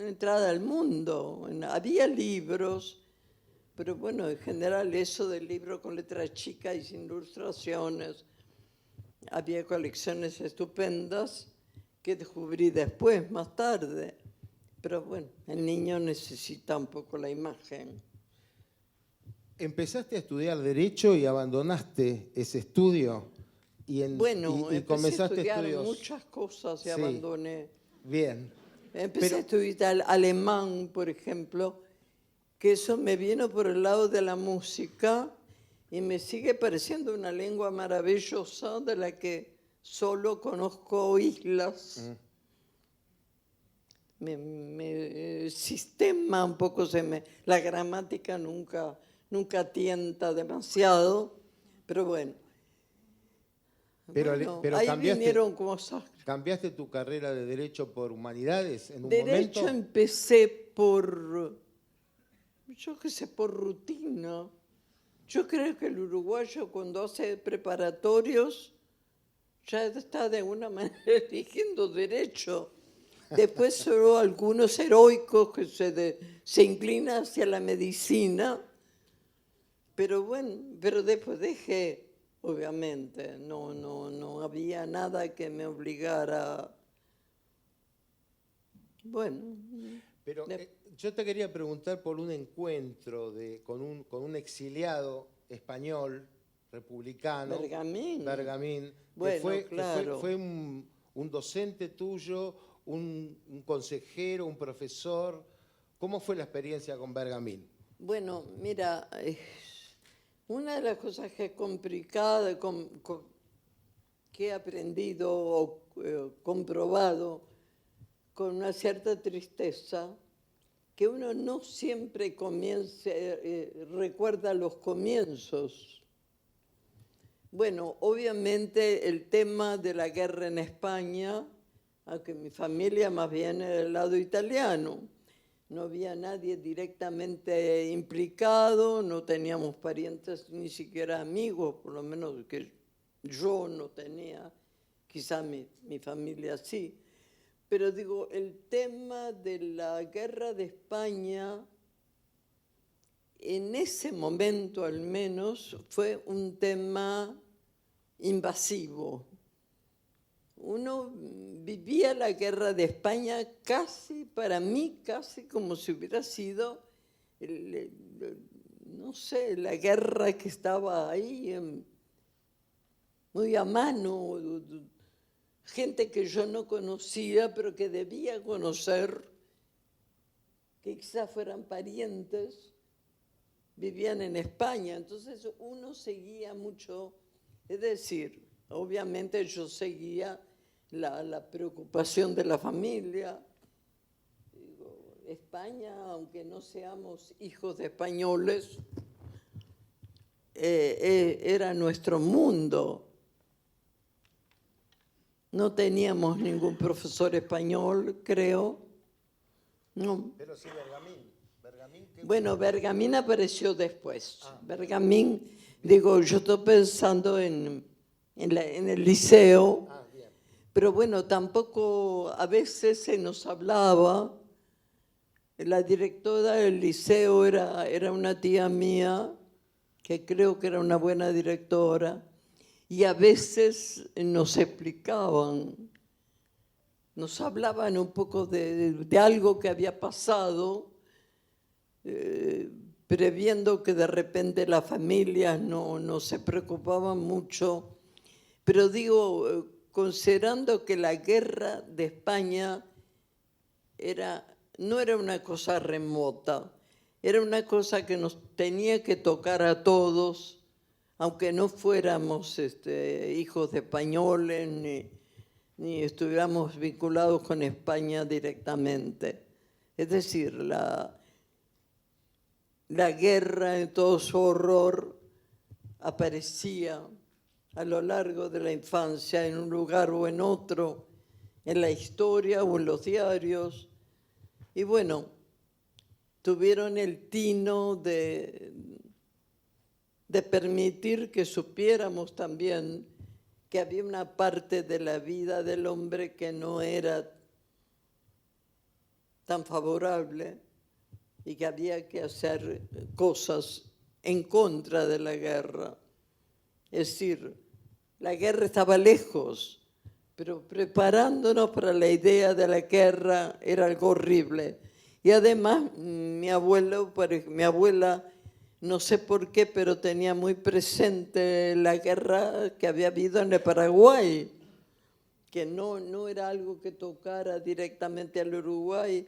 entrada al mundo. Había libros, pero bueno, en general eso del libro con letras chicas y sin ilustraciones. Había colecciones estupendas que descubrí después, más tarde. Pero bueno, el niño necesita un poco la imagen. ¿Empezaste a estudiar Derecho y abandonaste ese estudio? Bueno, empecé comenzaste a estudiar estudios... muchas cosas y Sí. abandoné. Bien. Empecé a estudiar alemán, por ejemplo, que eso me vino por el lado de la música y me sigue pareciendo una lengua maravillosa de la que solo conozco islas. El sistema un poco la gramática nunca tienta demasiado, pero bueno. Pero ahí vinieron cosas. ¿Cambiaste tu carrera de Derecho por Humanidades en un Derecho momento? empecé por rutina. Yo creo que el uruguayo cuando hace preparatorios ya está de una manera eligiendo Derecho. Después solo algunos heroicos que se inclinan hacia la medicina. Pero bueno, después dejé, obviamente, no había nada que me obligara. Bueno. Pero yo te quería preguntar por un encuentro con un exiliado español, republicano. Bergamín. Bueno, que claro. fue un docente tuyo, un consejero, un profesor. ¿Cómo fue la experiencia con Bergamín? Bueno, mira, una de las cosas que es complicada, que he aprendido o comprobado con una cierta tristeza, que uno no siempre recuerda los comienzos. Bueno, obviamente el tema de la guerra en España, aunque mi familia más bien era del lado italiano, no había nadie directamente implicado, no teníamos parientes, ni siquiera amigos, por lo menos que yo no tenía, quizá mi familia sí. Pero digo, el tema de la guerra de España, en ese momento al menos, fue un tema invasivo. Uno vivía la guerra de España para mí, casi como si hubiera sido, no sé, la guerra que estaba ahí, muy a mano, gente que yo no conocía, pero que debía conocer, que quizás fueran parientes, vivían en España. Entonces uno seguía mucho, es decir, obviamente yo seguía la preocupación de la familia. Digo, España, aunque no seamos hijos de españoles, era nuestro mundo. No teníamos ningún profesor español, creo. No. Pero sí, Bergamín. Bueno, Bergamín apareció después. Bergamín, digo, yo estoy pensando en el liceo. Pero bueno, tampoco a veces se nos hablaba. La directora del liceo era una tía mía, que creo que era una buena directora, y a veces nos explicaban, nos hablaban un poco de algo que había pasado, previendo que de repente las familias no se preocupaban mucho. Pero digo, considerando que la guerra de España no era una cosa remota, era una cosa que nos tenía que tocar a todos, aunque no fuéramos hijos de españoles ni estuviéramos vinculados con España directamente. Es decir, la guerra en todo su horror aparecía a lo largo de la infancia, en un lugar o en otro, en la historia o en los diarios. Y bueno, tuvieron el tino de permitir que supiéramos también que había una parte de la vida del hombre que no era tan favorable y que había que hacer cosas en contra de la guerra. Es decir, la guerra estaba lejos, pero preparándonos para la idea de la guerra era algo horrible. Y además mi abuela, no sé por qué, pero tenía muy presente la guerra que había habido en el Paraguay, que no era algo que tocara directamente al Uruguay,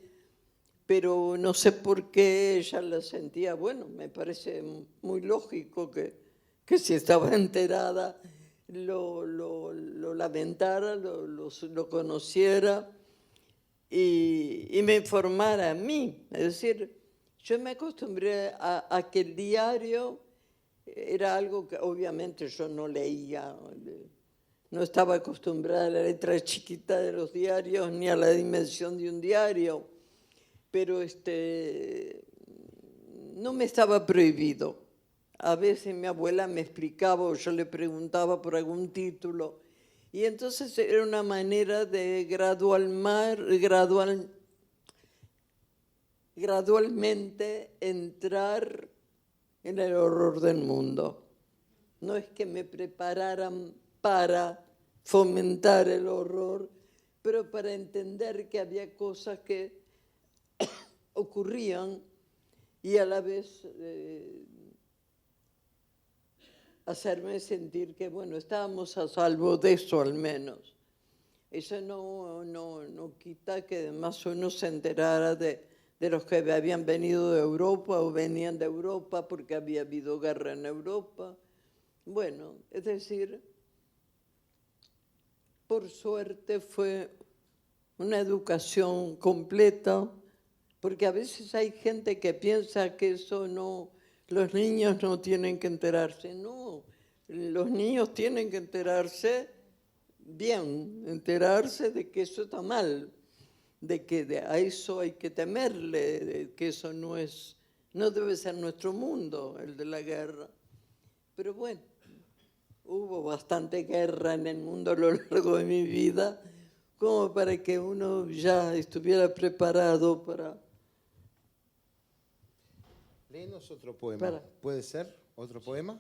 pero no sé por qué ella la sentía. Bueno, me parece muy lógico que si estaba enterada lo lamentara, lo conociera y me informara a mí. Es decir, yo me acostumbré a que el diario era algo que obviamente yo no leía, no estaba acostumbrada a la letra chiquita de los diarios ni a la dimensión de un diario, pero no me estaba prohibido. A veces mi abuela me explicaba o yo le preguntaba por algún título y entonces era una manera de gradualmente entrar en el horror del mundo. No es que me prepararan para fomentar el horror, pero para entender que había cosas que ocurrían y a la vez hacerme sentir que, bueno, estábamos a salvo de eso al menos. Eso no quita que además uno se enterara de los que habían venido de Europa o venían de Europa porque había habido guerra en Europa. Bueno, es decir, por suerte fue una educación completa, porque a veces hay gente que piensa que eso no, los niños no tienen que enterarse. No, los niños tienen que enterarse bien, enterarse de que eso está mal, de que a eso hay que temerle, de que eso no debe ser nuestro mundo, el de la guerra. Pero bueno, hubo bastante guerra en el mundo a lo largo de mi vida, como para que uno ya estuviera preparado para... Léenos otro poema. ¿Puede ser otro poema?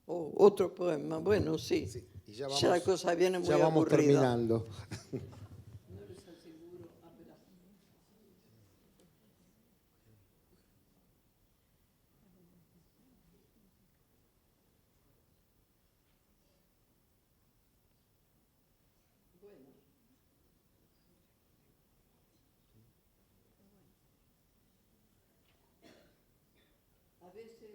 Otro poema, bueno, sí. Sí. Y ya la cosa viene muy ya vamos aburrida. terminando. A veces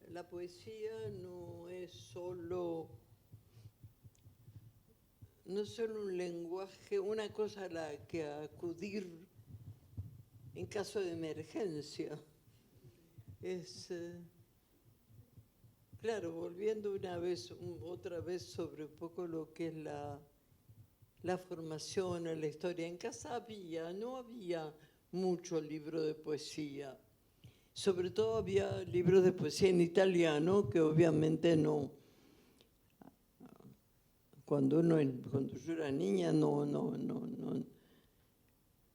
la poesía no es solo un lenguaje, una cosa a la que acudir en caso de emergencia. Claro, volviendo otra vez sobre un poco lo que es la formación en la historia. En casa no había mucho libro de poesía. Sobre todo había libros de poesía en italiano, que obviamente no. Cuando yo era niña no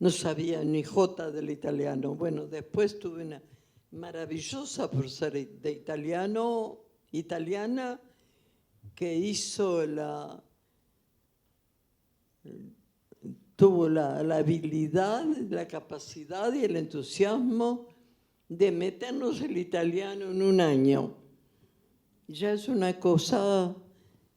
sabía ni jota del italiano. Bueno, después tuve una maravillosa profesora de italiana que tuvo la habilidad, la capacidad y el entusiasmo de meternos el italiano en un año. Ya es una cosa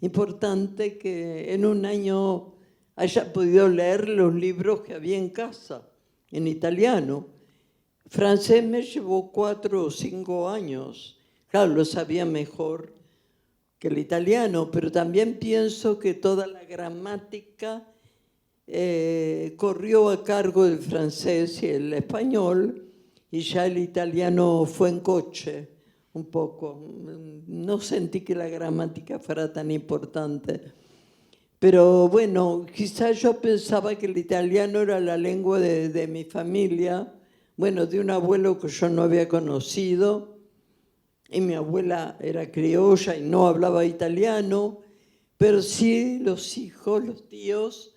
importante que en un año haya podido leer los libros que había en casa, en italiano. Francés me llevó 4 o 5 años. Claro, lo sabía mejor que el italiano, pero también pienso que toda la gramática corrió a cargo del francés y el español, y ya el italiano fue en coche un poco. No sentí que la gramática fuera tan importante. Pero bueno, quizás yo pensaba que el italiano era la lengua de mi familia, bueno, de un abuelo que yo no había conocido, y mi abuela era criolla y no hablaba italiano, pero sí los hijos, los tíos,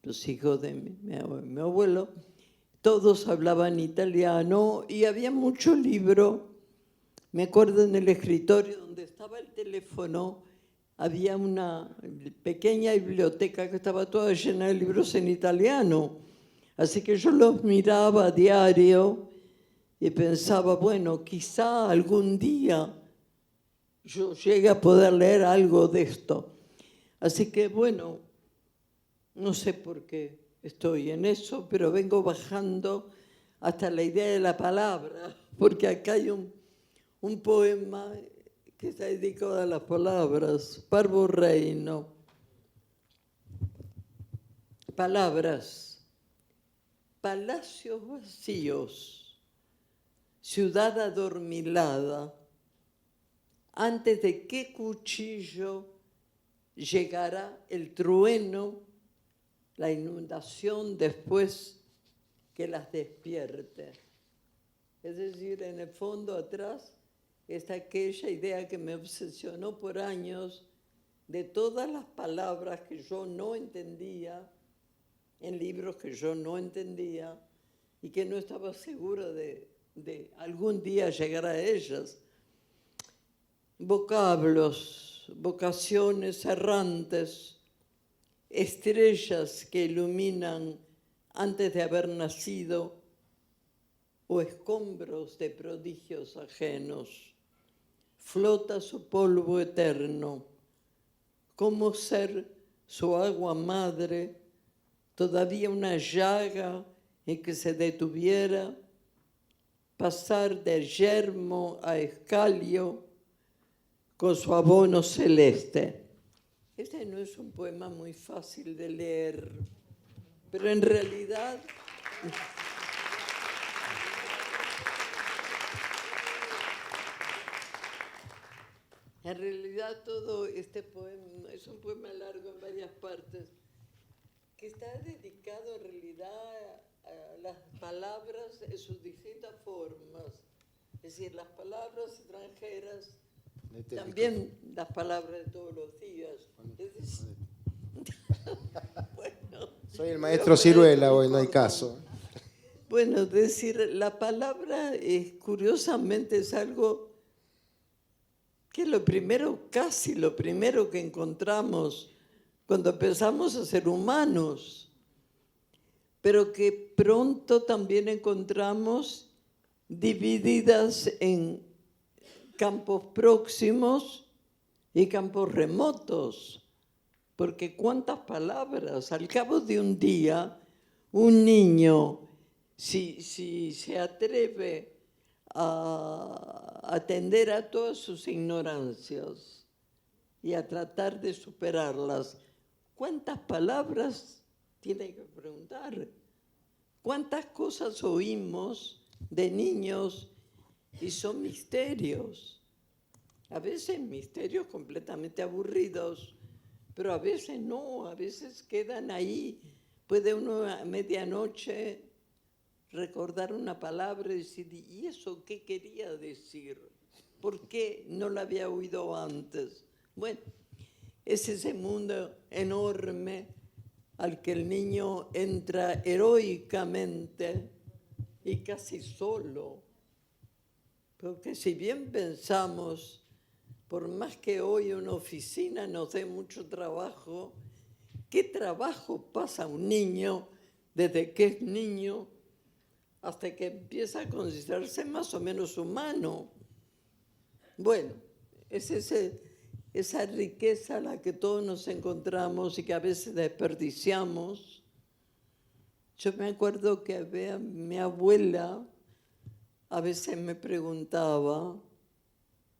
los hijos de mi abuelo, todos hablaban italiano y había mucho libro. Me acuerdo en el escritorio donde estaba el teléfono, había una pequeña biblioteca que estaba toda llena de libros en italiano. Así que yo los miraba a diario y pensaba, bueno, quizá algún día yo llegue a poder leer algo de esto. Así que, bueno, no sé por qué estoy en eso, pero vengo bajando hasta la idea de la palabra, porque acá hay un poema que está dedicado a las palabras, Parvo Reino. Palabras, palacios vacíos, ciudad adormilada, antes de qué cuchillo llegará el trueno, la inundación después que las despierte. Es decir, en el fondo atrás está aquella idea que me obsesionó por años de todas las palabras que yo no entendía, en libros que yo no entendía y que no estaba segura de algún día llegar a ellas. Vocablos, vocaciones errantes, estrellas que iluminan antes de haber nacido o escombros de prodigios ajenos. Flota su polvo eterno. ¿Cómo ser su agua madre, todavía una llaga en que se detuviera? Pasar de yermo a escalio con su abono celeste. Este no es un poema muy fácil de leer, pero en realidad todo este poema es un poema largo en varias partes, que está dedicado en realidad a las palabras en sus distintas formas. Es decir, las palabras extranjeras, también las palabras de todos los días. Es decir, bueno, soy el maestro Ciruela hoy, no hay caso. Bueno, es decir, la palabra curiosamente es algo que casi lo primero que encontramos cuando empezamos a ser humanos, pero que pronto también encontramos divididas en campos próximos y campos remotos, porque cuántas palabras, al cabo de un día, un niño, si se atreve a atender a todas sus ignorancias y a tratar de superarlas, ¿cuántas palabras tiene que preguntar? ¿Cuántas cosas oímos de niños y son misterios? A veces misterios completamente aburridos, pero a veces no, a veces quedan ahí. Puede uno a medianoche recordar una palabra y decir, ¿y eso qué quería decir? ¿Por qué no la había oído antes? Bueno, es ese mundo enorme al que el niño entra heroicamente y casi solo. Porque si bien pensamos, por más que hoy una oficina nos dé mucho trabajo, ¿qué trabajo pasa un niño desde que es niño hasta que empieza a considerarse más o menos humano? Bueno, es esa riqueza a la que todos nos encontramos y que a veces desperdiciamos. Yo me acuerdo que mi abuela a veces me preguntaba,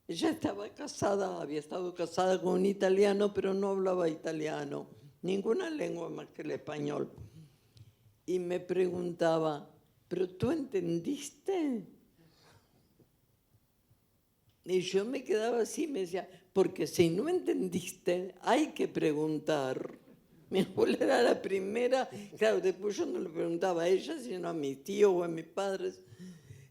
ella estaba casada, había estado casada con un italiano, pero no hablaba italiano, ninguna lengua más que el español. Y me preguntaba, ¿pero tú entendiste? Y yo me quedaba así, me decía, porque si no entendiste, hay que preguntar. Mi abuela era la primera, claro, después yo no le preguntaba a ella, sino a mis tíos o a mis padres.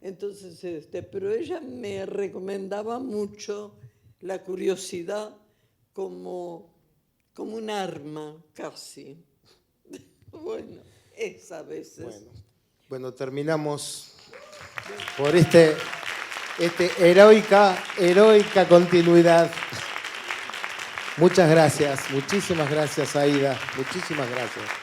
Entonces, pero ella me recomendaba mucho la curiosidad como un arma casi. Bueno, es a veces. Bueno, terminamos por esta heroica continuidad. Muchas gracias, muchísimas gracias, Aida, muchísimas gracias.